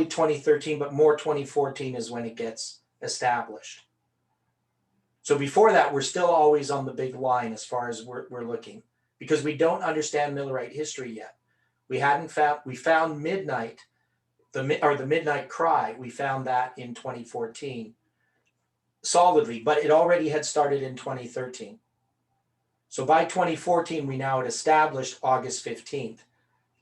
2013, but more 2014 is when it gets established. So before that, we're still always on the big line as far as we're looking, because we don't understand Millerite history yet. We found midnight, the midnight cry. We found that in 2014 solidly, but it already had started in 2013. So by 2014, we now had established August 15th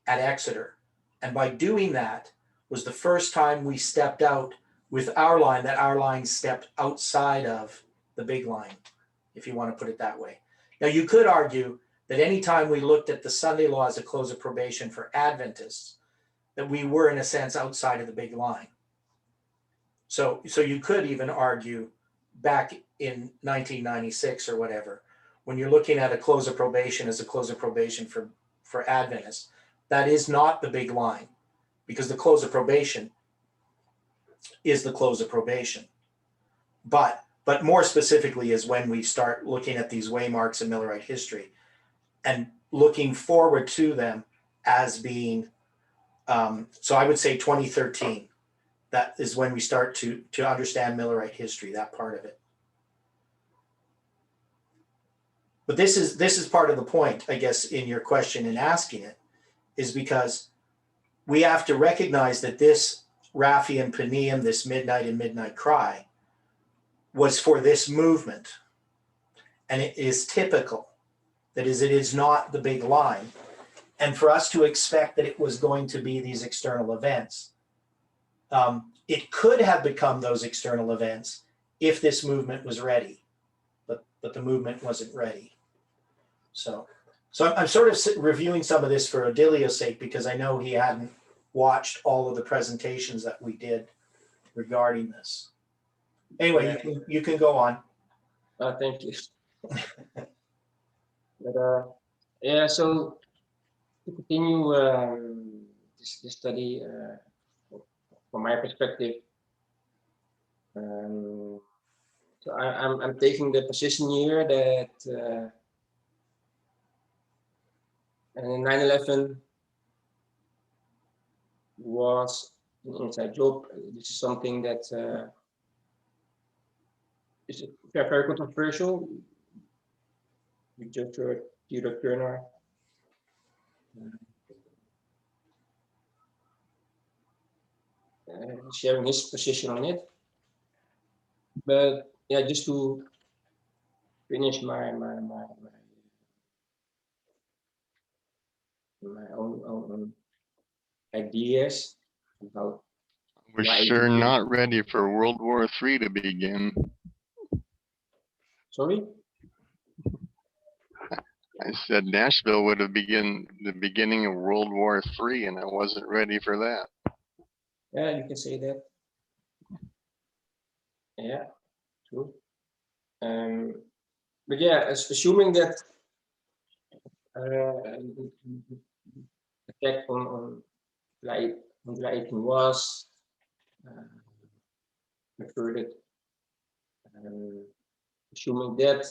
at Exeter. And by doing that was the first time we stepped out with our line, that our line stepped outside of the big line, if you want to put it that way. Now, you could argue that anytime we looked at the Sunday law as a close of probation for Adventists, that we were, in a sense, outside of the big line. So you could even argue back in 1996 or whatever, when you're looking at a close of probation as a close of probation for Adventists, that is not the big line, because the close of probation is the close of probation. But more specifically is when we start looking at these waymarks in Millerite history and looking forward to them as being, so I would say 2013, that is when we start to understand Millerite history, that part of it. But this is part of the point, I guess, in your question in asking it, is because we have to recognize that this Raphaean Paneum, this midnight and midnight cry, was for this movement. And it is typical. That is, it is not the big line. And for us to expect that it was going to be these external events, it could have become those external events if this movement was ready, but the movement wasn't ready. So I'm sort of reviewing some of this for Odylio's sake, because I know he hadn't watched all of the presentations that we did regarding this. Anyway, you can go on. Thank you. But yeah, so to continue this study from my perspective, so I'm taking the position here that 9/11 was an inside job. This is something that is very controversial. We just heard Theodore Turner sharing his position on it. But yeah, just to finish my own ideas about. We're sure not ready for World War III to begin. Sorry? I said Nashville would have begun the beginning of World War III, and I wasn't ready for that. Yeah, you can say that. Yeah, true. But yeah, assuming that attack on July 18 was recorded, assuming that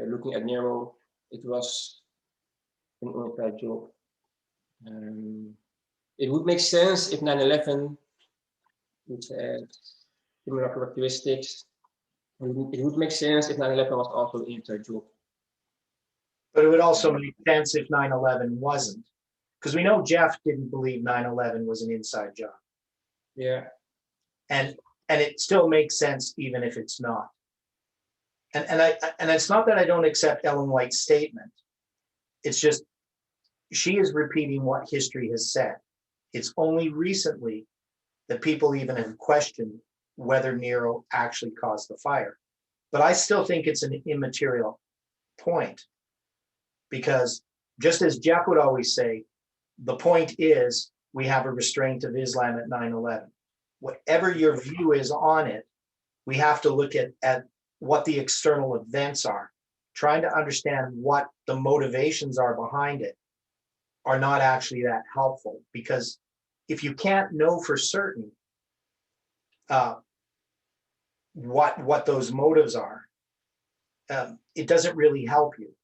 looking at Nero, it was an inside job. It would make sense if 9/11, which had similar characteristics, it would make sense if 9/11 was also an inside job. But it would also make sense if 9/11 wasn't, because we know Jeff didn't believe 9/11 was an inside job. Yeah. And it still makes sense even if it's not. And it's not that I don't accept Ellen White's statement. It's just she is repeating what history has said. It's only recently that people even have questioned whether Nero actually caused the fire. But I still think it's an immaterial point, because just as Jeff would always say, the point is we have a restraint of Islam at 9/11. Whatever your view is on it, we have to look at what the external events are. Trying to understand what the motivations are behind it are not actually that helpful, because if you can't know for certain what those motives are, it doesn't really help you.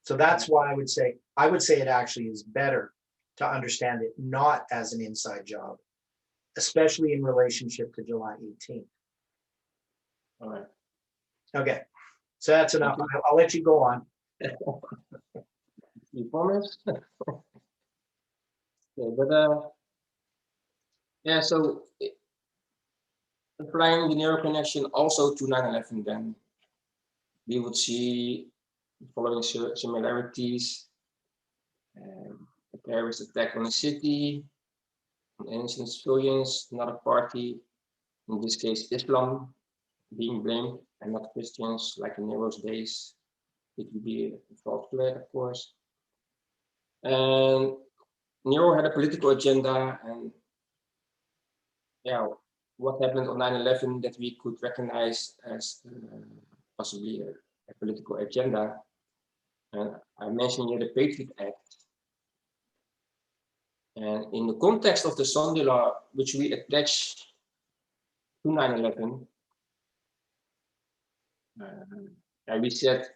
So that's why I would say it actually is better to understand it not as an inside job, especially in relationship to July 18th. All right. Okay, so that's enough. I'll let you go on. You promise? Okay, but yeah, so applying the Nero connection also to 9/11, then we would see the following similarities: a terrorist attack on a city, innocent civilians, another party, in this case Islam, being blamed, and not Christians like in Nero's days. It would be a false flag, of course. And Nero had a political agenda, and yeah, what happened on 9/11 that we could recognize as possibly a political agenda. I mentioned here the Patriot Act. And in the context of the Sunday Law, which we attach to 9/11, and we said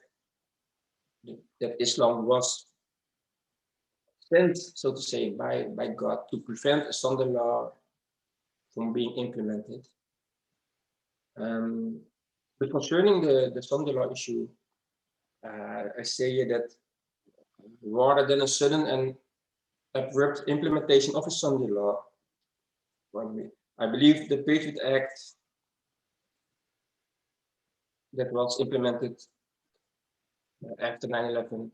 that Islam was sent, so to say, by God to prevent a Sunday Law from being implemented. But concerning the Sunday Law issue, I say here that rather than a sudden and abrupt implementation of a Sunday Law, I believe the Patriot Act that was implemented after 9/11,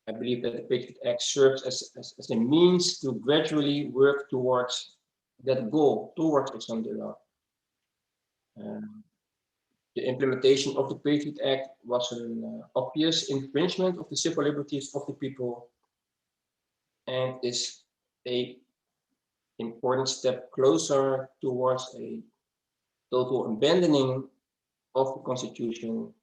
I believe that the Patriot Act serves as a means to gradually work towards that goal, towards a Sunday Law. The implementation of the Patriot Act was an obvious infringement of the civil liberties of the people, and is a important step closer towards a total abandoning of the Constitution,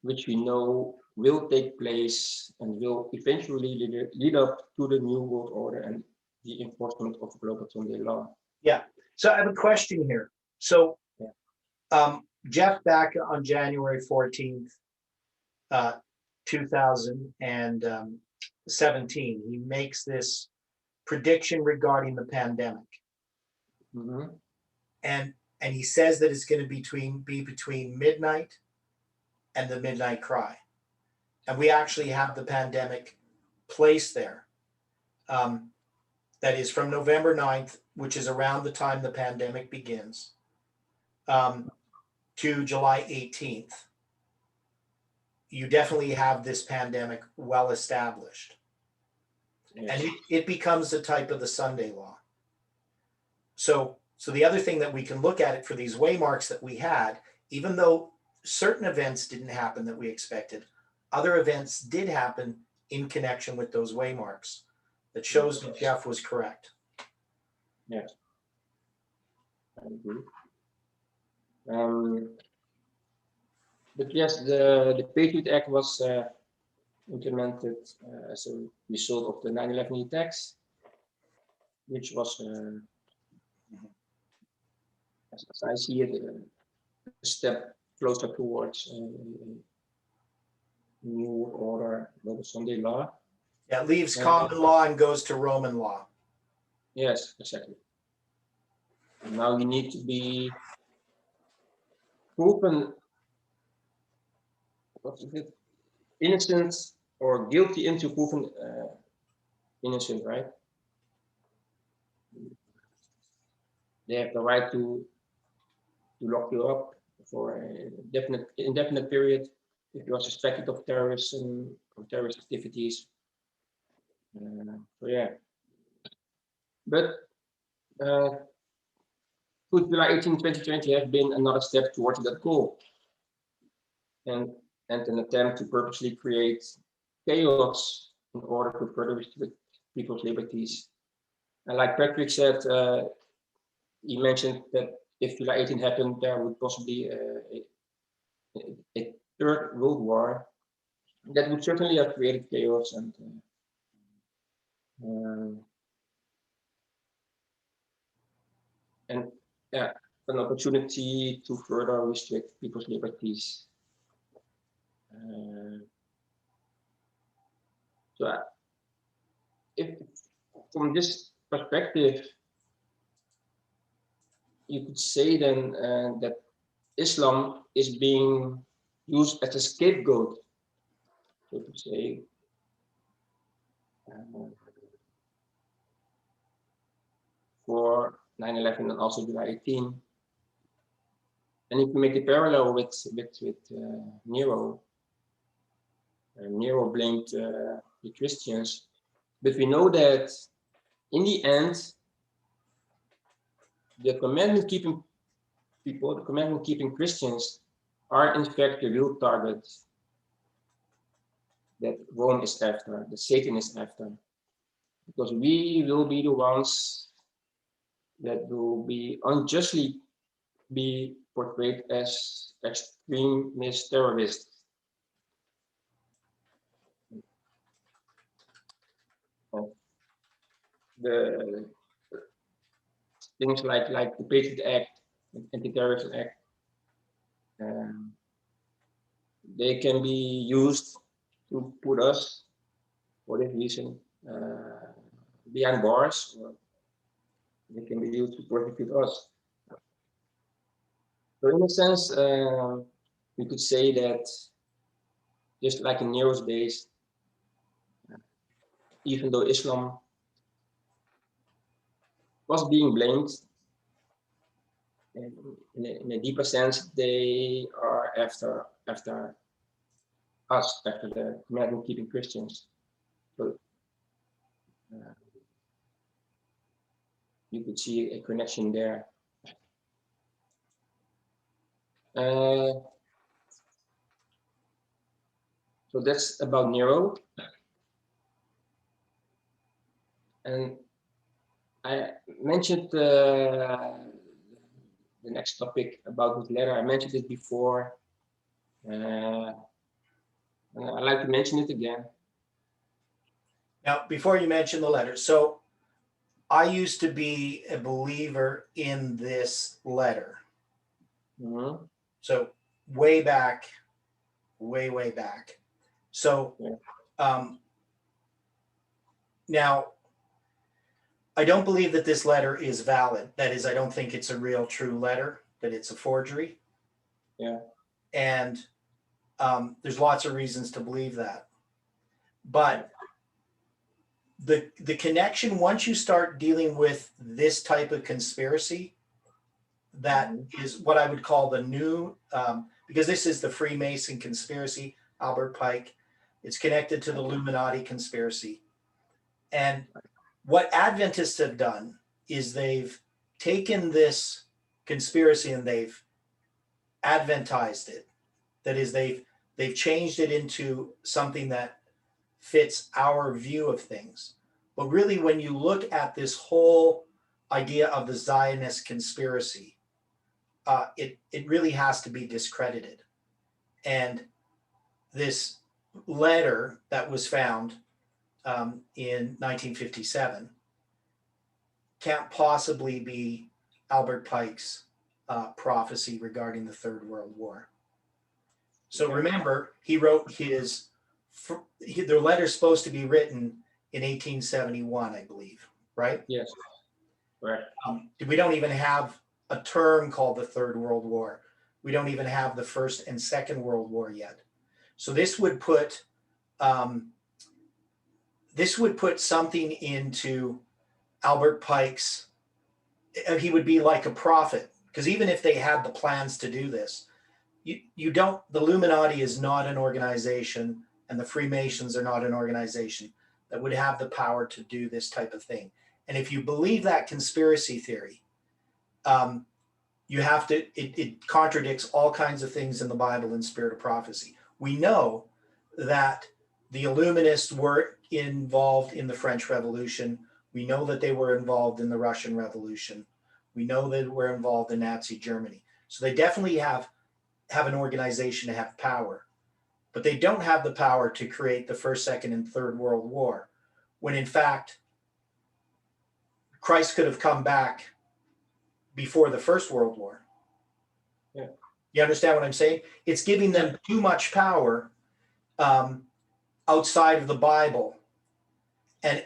which we know will take place and will eventually lead up to the New World Order and the enforcement of global Sunday law. Yeah, so I have a question here. So Jeff, back on January 14th, 2017, he makes this prediction regarding the pandemic. Mm-hmm. And he says that it's going to be between midnight and the midnight cry. And we actually have the pandemic placed there. That is from November 9th, which is around the time the pandemic begins, to July 18th. You definitely have this pandemic well established. Yes. And it becomes the type of the Sunday law. So the other thing that we can look at it for these waymarks that we had, even though certain events didn't happen that we expected, other events did happen in connection with those waymarks. That shows that Jeff was correct. Yes, I agree. But yes, the Patriot Act was implemented as a result of the 9/11 attacks, which was, as I see it, a step closer towards new order, global Sunday law. Yeah, it leaves common law and goes to Roman law. Yes, exactly. And now you need to be proven, what is it, innocent or guilty until proven innocent, right? They have the right to lock you up for a indefinite period if you are suspected of terrorism or terrorist activities. So yeah, but July 18, 2020 has been another step towards that goal, and an attempt to purposely create chaos in order to further restrict people's liberties. And like Patrick said, he mentioned that if July 18 happened, there would possibly a third world war that would certainly have created chaos and yeah, an opportunity to further restrict people's liberties. So if from this perspective, you could say then that Islam is being used as a scapegoat, so to say, for 9/11 and also July 18. And if you make a parallel with Nero, Nero blamed the Christians, but we know that in the end, the commandment-keeping people, the commandment-keeping Christians, are in fact the real target that Rome is after, that Satan is after, because we will be the ones that will be unjustly be portrayed as extremist terrorists. The things like the Patriot Act, Anti-Terrorism Act, they can be used to put us, for this reason, behind bars, or they can be used to prosecute us. So in a sense, we could say that just like in Nero's days, even though Islam was being blamed, in a deeper sense, they are after us, after the commandment-keeping Christians. So you could see a connection there. So that's about Nero. And I mentioned the next topic about his letter. I mentioned it before. And I'd like to mention it again. Now, before you mention the letter, so I used to be a believer in this letter. Mm-hmm. So way back, way back. So now I don't believe that this letter is valid. That is, I don't think it's a real true letter, that it's a forgery. Yeah. And there's lots of reasons to believe that. But the connection, once you start dealing with this type of conspiracy, that is what I would call the new, because this is the Freemason conspiracy, Albert Pike. It's connected to the Illuminati conspiracy. And what Adventists have done is they've taken this conspiracy and they've Adventized it. That is, they've changed it into something that fits our view of things. But really, when you look at this whole idea of the Zionist conspiracy, it really has to be discredited. And this letter that was found in 1957 can't possibly be Albert Pike's prophecy regarding the Third World War. So remember, he wrote the letter's supposed to be written in 1871, I believe, right? Yes, right. We don't even have a term called the Third World War. We don't even have the First and Second World War yet. So this would put something into Albert Pike's. He would be like a prophet, because even if they had the plans to do this, you don't. The Illuminati is not an organization, and the Freemasons are not an organization that would have the power to do this type of thing. And if you believe that conspiracy theory, you have to. It contradicts all kinds of things in the Bible and Spirit of Prophecy. We know that the Illuminists were involved in the French Revolution. We know that they were involved in the Russian Revolution. We know that they were involved in Nazi Germany. So they definitely have an organization to have power, but they don't have the power to create the First, Second, and Third World War, when in fact, Christ could have come back before the First World War. Yeah. You understand what I'm saying? It's giving them too much power outside of the Bible, and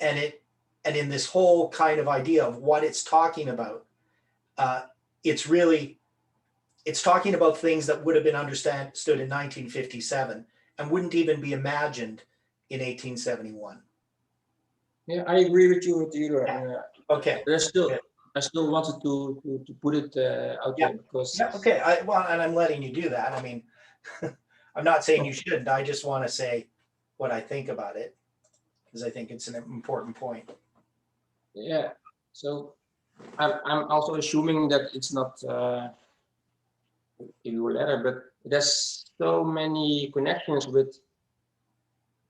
in this whole kind of idea of what it's talking about, it's really, it's talking about things that would have been understood in 1957 and wouldn't even be imagined in 1871. Yeah, I agree with you, Odylio. And, Okay. there's still, Good. I still wanted to put it out Yeah. there because Yeah, okay. Well, and I'm letting you do that. I mean, I'm not saying you shouldn't. I just want to say what I think about it because I think it's an important point. yeah. So I'm also assuming that it's not in your letter, but there's so many connections with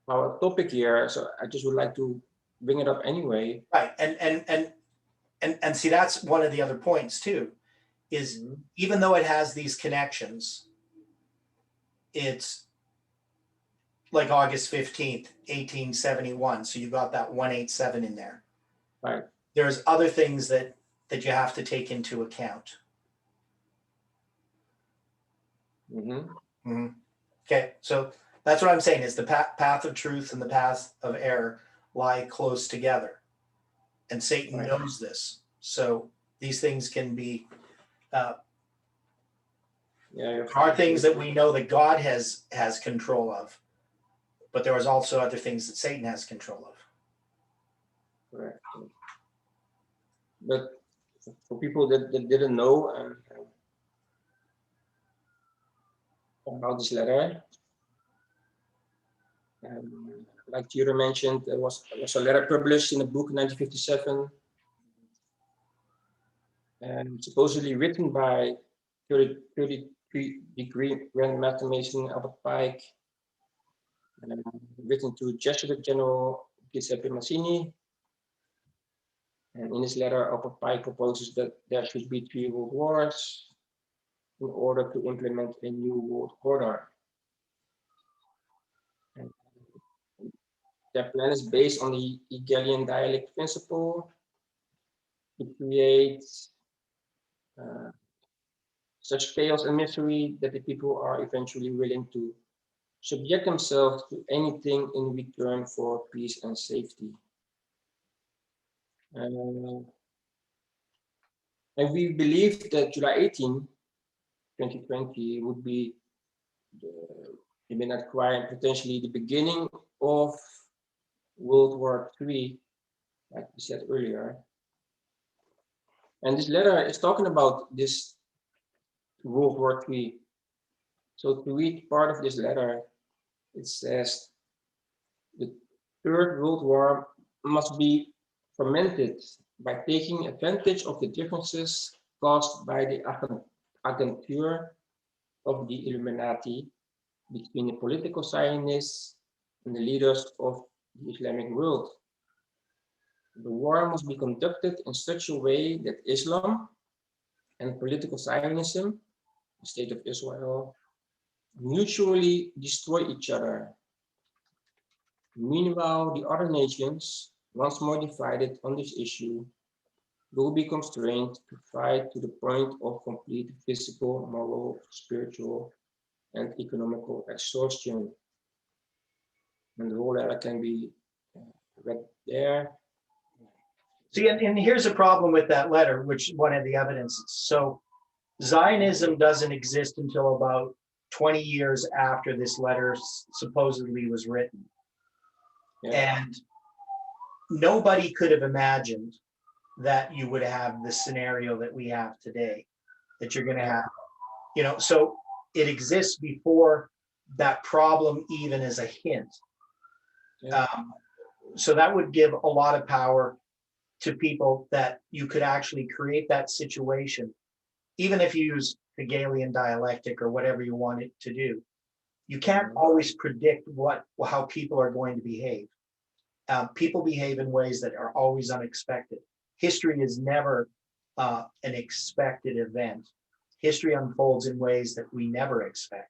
our topic here. So I just would like to bring it up anyway. Right. And see, that's one of the other points too, is even though it has these connections, it's like August 15th, 1871. So you got that 187 in there. Right. There's other things that you have to take into account. Okay, so that's what I'm saying is the path of truth and the path of error lie close together. And Satan knows this. So these things can be are things that we know that God has control of, but there was also other things that Satan has control of. Correct. But for people that didn't know about this letter, like Theodore mentioned, there was a letter published in a book in 1957, and supposedly written by 33-degree Grand Master Mason Albert Pike, written to Jesuit General Giuseppe Mazzini. And in this letter, Albert Pike proposes that there should be 3 world wars in order to implement a new world order. And their plan is based on the Hegelian dialect principle to create such chaos and misery that the people are eventually willing to subject themselves to anything in return for peace and safety. And we believe that July 18, 2020 would be the midnight cry and potentially the beginning of World War III, like we said earlier. And this letter is talking about this World War III. So to read part of this letter, it says, the Third World War must be fomented by taking advantage of the differences caused by the agentur of the Illuminati between the political Zionists and the leaders of the Islamic world. The war must be conducted in such a way that Islam and political Zionism, the State of Israel, mutually destroy each other. Meanwhile, the other nations, once more divided on this issue, will be constrained to fight to the point of complete physical, moral, spiritual, and economical exhaustion. And the whole letter can be read there. See, and here's a problem with that letter, which one of the evidences. So Zionism doesn't exist until about 20 years after this letter supposedly was written. Yeah. And nobody could have imagined that you would have the scenario that we have today, that you're going to have, so it exists before that problem even as a hint. Yeah. So that would give a lot of power to people that you could actually create that situation, even if you use Hegelian dialectic or whatever you want it to do. You can't always predict how people are going to behave. People behave in ways that are always unexpected. History is never an expected event. History unfolds in ways that we never expect.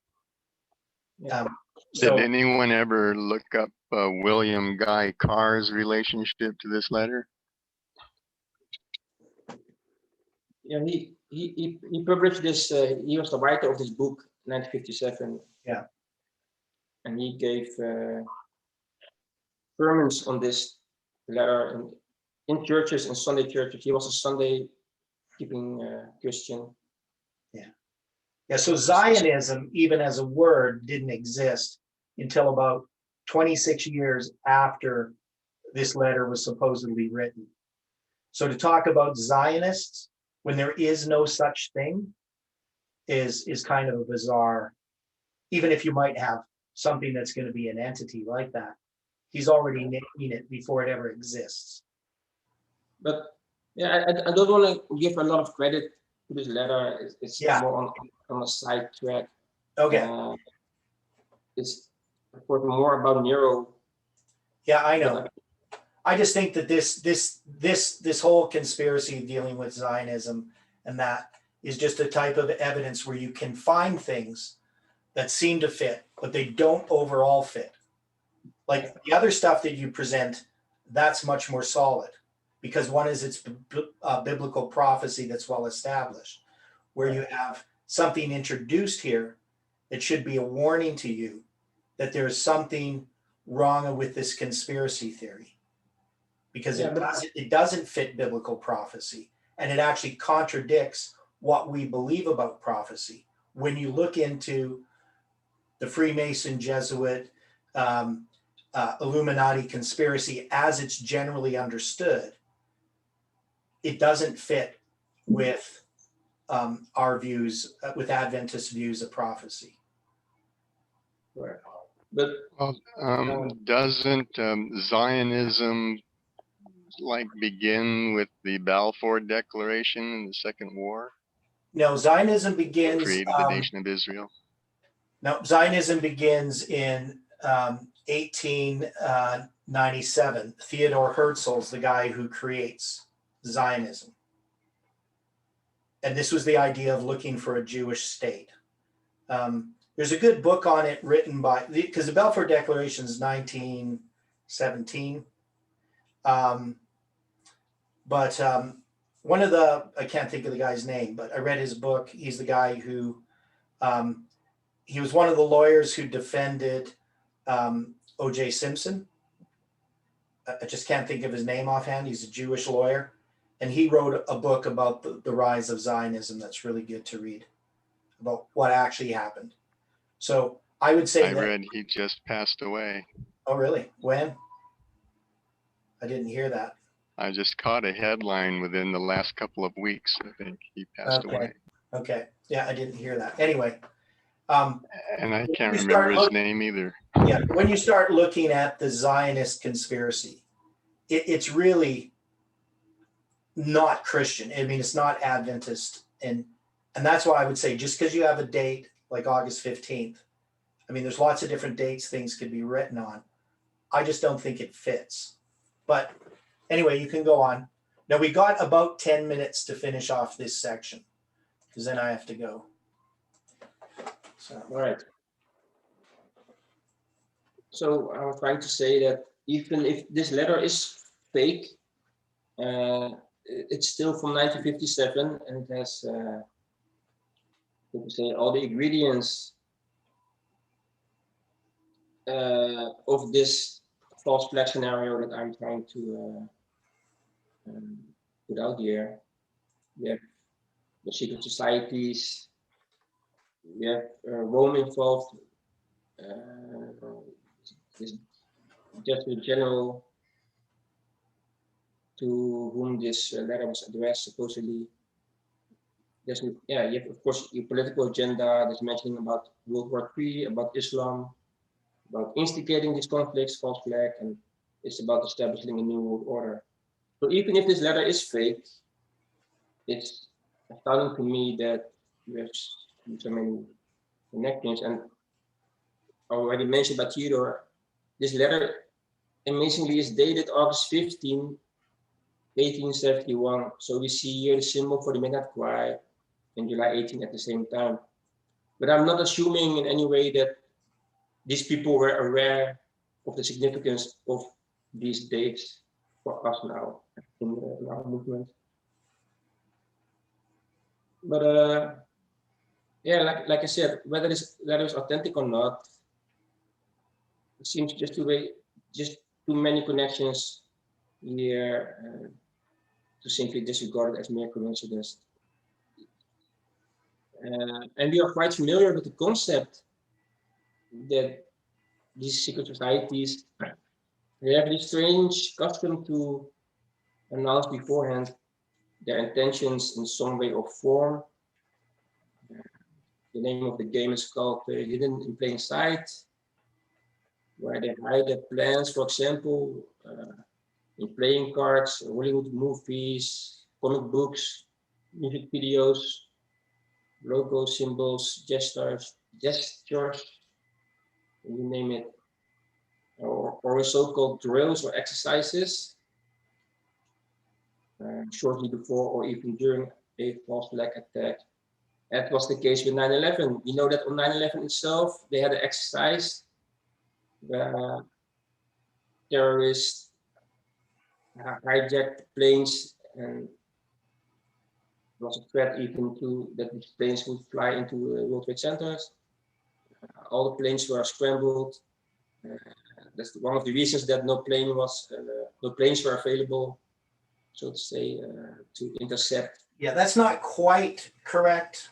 Did anyone ever look up William Guy Carr's relationship to this letter? Yeah, he published this. He was the writer of this book, 1957. Yeah, and he gave sermons on this letter in churches and Sunday churches. He was a Sunday keeping Christian. Yeah, so Zionism, even as a word, didn't exist until about 26 years after this letter was supposedly written. So to talk about Zionists when there is no such thing is kind of a bizarre, even if you might have something that's going to be an entity like that. He's already naming it before it ever exists. But yeah, I don't want to give a lot of credit to this letter. It's Yeah. more on a side track. Okay. It's of course more about Nero. Yeah, I know. I just think that this whole conspiracy dealing with Zionism and that is just a type of evidence where you can find things that seem to fit, but they don't overall fit. Like the other stuff that you present, that's much more solid because one is it's biblical prophecy that's well established, where you have something introduced here that should be a warning to you that there is something wrong with this conspiracy theory because it doesn't fit biblical prophecy and it actually contradicts what we believe about prophecy. When you look into the Freemason, Jesuit, Illuminati conspiracy as it's generally understood, it doesn't fit with our views, with Adventist views of prophecy. Right. But doesn't Zionism like begin with the Balfour Declaration in the Second War? No, Zionism begins. Created the nation of Israel. No, Zionism begins in 1897. Theodor Herzl's the guy who creates Zionism. And this was the idea of looking for a Jewish state. There's a good book on it written by, because the Balfour Declaration is 1917. But one of the, I can't think of the guy's name, but I read his book. He's the guy who, he was one of the lawyers who defended O.J. Simpson. I just can't think of his name offhand. He's a Jewish lawyer. And he wrote a book about the rise of Zionism that's really good to read, about what actually happened. So I would say I read he just passed away. Oh, really? When? I didn't hear that. I just caught a headline within the last couple of weeks. I think he passed away. Okay. Yeah, I didn't hear that. Anyway. And I can't remember his name either. Yeah, when you start looking at the Zionist conspiracy, it's really not Christian. I mean, it's not Adventist. And that's why I would say just because you have a date like August 15th, I mean, there's lots of different dates things could be written on. I just don't think it fits. But anyway, you can go on. Now we got about 10 minutes to finish off this section because then I have to go. So, all right. So I was trying to say that even if this letter is fake, it's still from 1957 and it has, say, all the ingredients of this false flag scenario that I'm trying to put out here. We have the secret societies, we have Rome involved, just a general to whom this letter was addressed, supposedly. There's, yeah, you have, of course, your political agenda. There's mentioning about World War III, about Islam, about instigating these conflicts, false flag, and it's about establishing a new world order. So even if this letter is fake, it's astounding to me that you have so many connections. And already mentioned by Theodore, this letter amazingly is dated August 15, 1871. So we see here the symbol for the midnight cry and July 18 at the same time. But I'm not assuming in any way that these people were aware of the significance of these dates for us now in our movement. But yeah, like I said, whether this letter is authentic or not, it seems just too many connections here to simply disregard it as mere coincidence. And we are quite familiar with the concept that these secret societies, they have this strange custom to announce beforehand their intentions in some way or form. The name of the game is called Hidden in Plain Sight, where they hide their plans, for example, in playing cards, Hollywood movies, comic books, music videos, logos, symbols, gestures, you name it, or so-called drills or exercises, shortly before or even during a false flag attack. That was the case with 9/11. We know that on 9/11 itself, they had an exercise where terrorists hijacked planes, and there was a threat even to that these planes would fly into World Trade Centers. All the planes were scrambled. That's one of the reasons that no planes were available, so to say, to intercept. Yeah, that's not quite correct.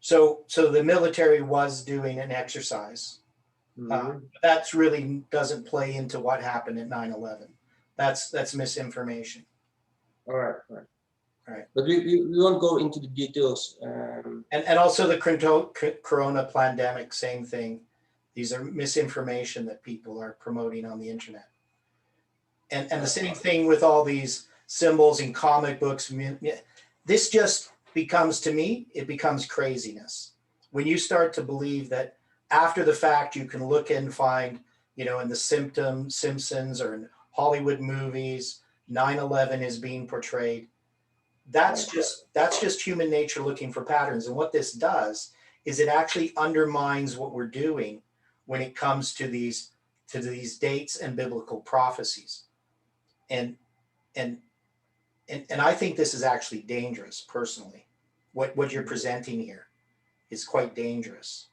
So the military was doing an exercise. That's really doesn't play into what happened at 9/11. That's misinformation. All right, all right. All right. But we won't go into the details. And also the corona pandemic, same thing. These are misinformation that people are promoting on the internet. And the same thing with all these symbols in comic books. This just becomes, to me, it becomes craziness. When you start to believe that after the fact, you can look and find, in the Simpsons or in Hollywood movies, 9/11 is being portrayed. That's just human nature looking for patterns. And what this does is it actually undermines what we're doing when it comes to these dates and biblical prophecies. And I think this is actually dangerous personally. What you're presenting here is quite dangerous.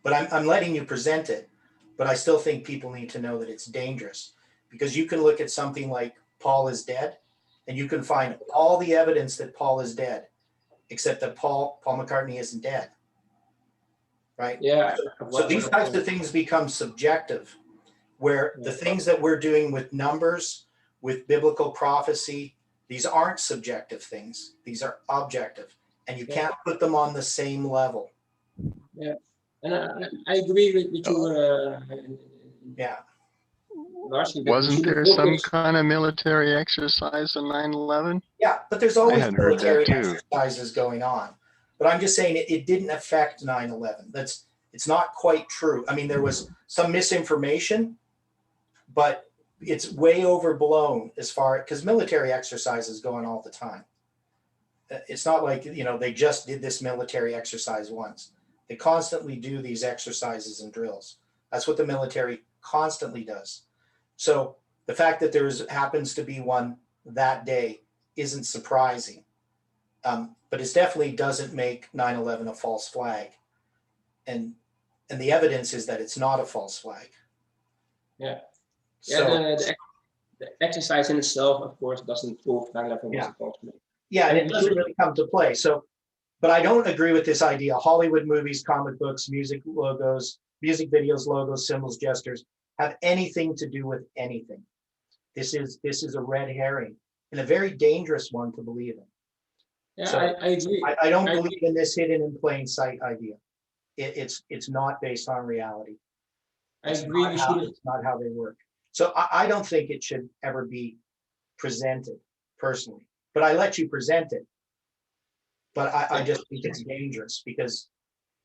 But I'm letting you present it, but I still think people need to know that it's dangerous, because you can look at something like Paul is dead, and you can find all the evidence that Paul is dead, except that Paul McCartney isn't dead, right? Yeah. So these types of things become subjective, where the things that we're doing with numbers, with biblical prophecy, these aren't subjective things. These are objective, and you can't put them on the same level. Yeah, and I agree with you. Yeah. Largely, Wasn't there some kind of military exercise on 9/11? Yeah, but there's always had heard that military too. exercises going on. But I'm just saying it didn't affect 9/11. It's not quite true. I mean, there was some misinformation, but it's way overblown as far, because military exercises go on all the time. It's not like, they just did this military exercise once. They constantly do these exercises and drills. That's what the military constantly does. So the fact that there happens to be one that day isn't surprising. But it definitely doesn't make 9/11 a false flag. And the evidence is that it's not a false flag. Yeah. So, the exercise in itself, of course, doesn't prove 9/11 was a false flag. yeah, and it doesn't really come to play. So, but I don't agree with this idea. Hollywood movies, comic books, music logos, music videos, logos, symbols, gestures have anything to do with anything. This is a red herring, and a very dangerous one to believe in. Yeah, So I agree. I don't believe in this hidden in plain sight idea. It's not based on reality. I agree. It's not how they work. So I don't think it should ever be presented personally. But I let you present it. But I just think it's dangerous, because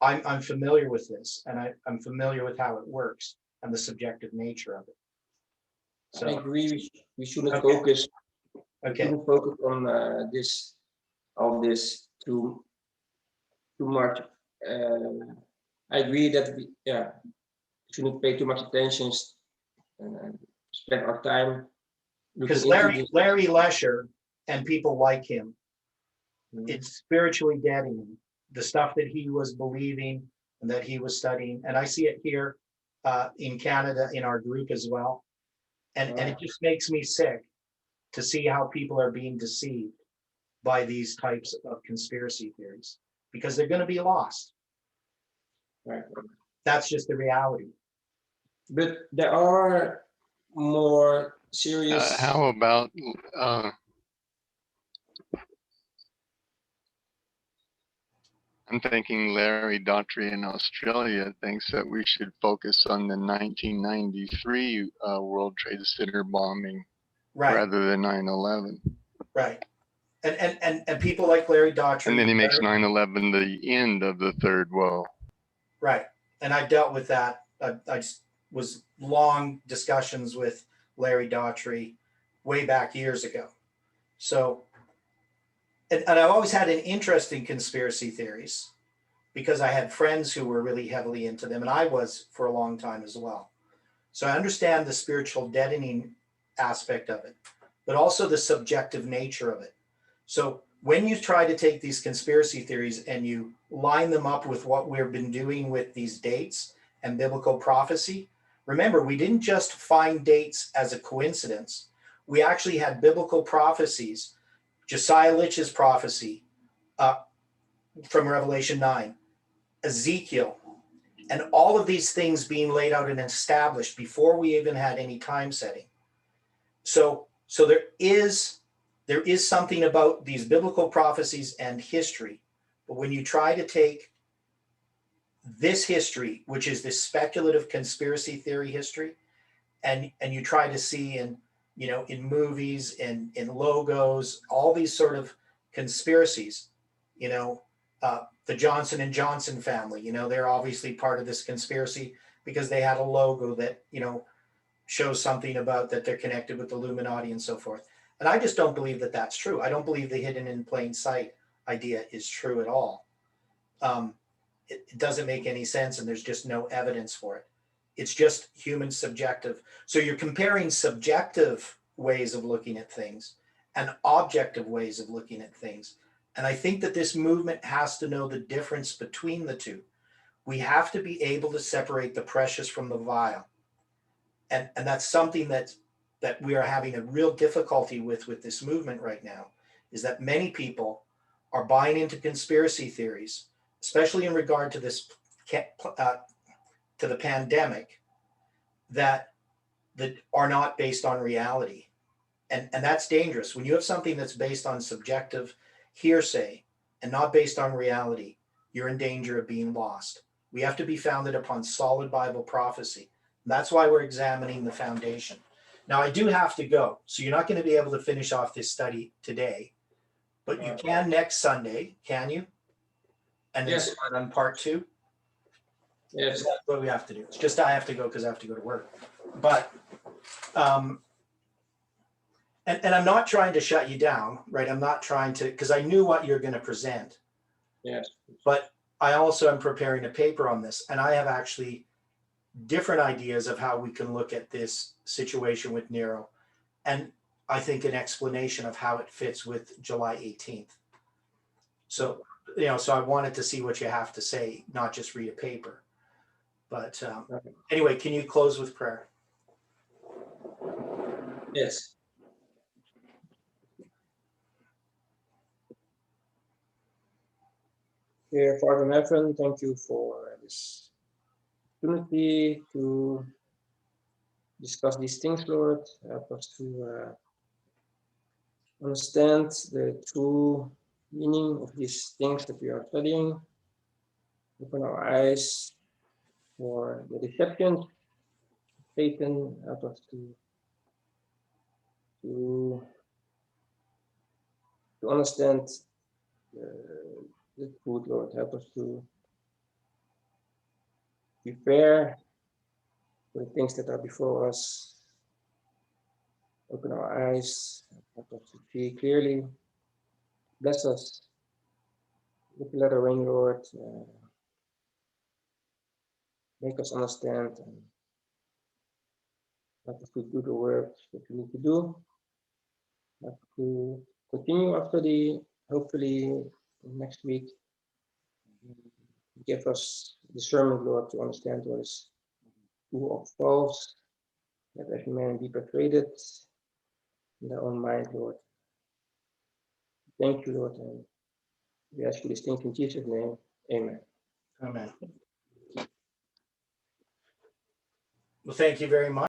I'm familiar with this, and I'm familiar with how it works and the subjective nature of it. So I agree. We shouldn't focus. Okay. We shouldn't focus on all this too much. I agree that we shouldn't pay too much attention and spend our time. Because Larry Lesher and people like him, it's spiritually deadening, the stuff that he was believing and that he was studying. And I see it here in Canada in our group as well. And it just makes me sick to see how people are being deceived by these types of conspiracy theories, because they're going to be lost. Right. That's just the reality. But there are more serious. How about, I'm thinking Larry Daughtry in Australia thinks that we should focus on the 1993 World Trade Center bombing Right, rather than 9/11. right. And people like Larry Daughtry. And then he makes 9/11 the end of the third woe. Right. And I dealt with that. I just was long discussions with Larry Daughtry way back years ago. So, and I've always had an interest in conspiracy theories because I had friends who were really heavily into them, and I was for a long time as well. So I understand the spiritual deadening aspect of it, but also the subjective nature of it. So when you try to take these conspiracy theories and you line them up with what we've been doing with these dates and biblical prophecy, remember, we didn't just find dates as a coincidence. We actually had biblical prophecies, Josiah Litch's prophecy from Revelation 9, Ezekiel, and all of these things being laid out and established before we even had any time setting. So there is something about these biblical prophecies and history, but when you try to take this history, which is this speculative conspiracy theory history, and you try to see in movies and in logos, all these sort of conspiracies, the Johnson and Johnson family, they're obviously part of this conspiracy because they had a logo that shows something about that they're connected with the Illuminati and so forth. And I just don't believe that that's true. I don't believe the hidden in plain sight idea is true at all. It doesn't make any sense, and there's just no evidence for it. It's just human subjective. So you're comparing subjective ways of looking at things and objective ways of looking at things. And I think that this movement has to know the difference between the two. We have to be able to separate the precious from the vile. And that's something that we are having a real difficulty with this movement right now, is that many people are buying into conspiracy theories, especially in regard to this to the pandemic, that are not based on reality. And that's dangerous. When you have something that's based on subjective hearsay and not based on reality, you're in danger of being lost. We have to be founded upon solid Bible prophecy. That's why we're examining the foundation. Now, I do have to go, so you're not going to be able to finish off this study today, but you can next Sunday, can you? And then Yes. start on part 2. Yes. That's what we have to do. It's just I have to go because I have to go to work. But and I'm not trying to shut you down, right? I'm not trying to, because I knew what you're going to present. Yes. But I also am preparing a paper on this, and I have actually different ideas of how we can look at this situation with Nero, and I think an explanation of how it fits with July 18th. So, so I wanted to see what you have to say, not just read a paper. But anyway, can you close with prayer? Yes. Dear Father in heaven, thank you for this opportunity to discuss these things, Lord. Help us to understand the true meaning of these things that we are studying. Open our eyes for the deception of Satan. Help us to understand the truth, Lord. Help us to prepare for the things that are before us. Open our eyes, help us to see clearly. Bless us with the letter rain, Lord. Make us understand and help us to do the work that we need to do. Help to continue our study, hopefully next week. Give us discernment, Lord, to understand what is true or false. Let every man be persuaded. in their own mind, Lord. Thank you, Lord, and we ask you these things in Jesus' name. Amen. Amen. Well, thank you very much.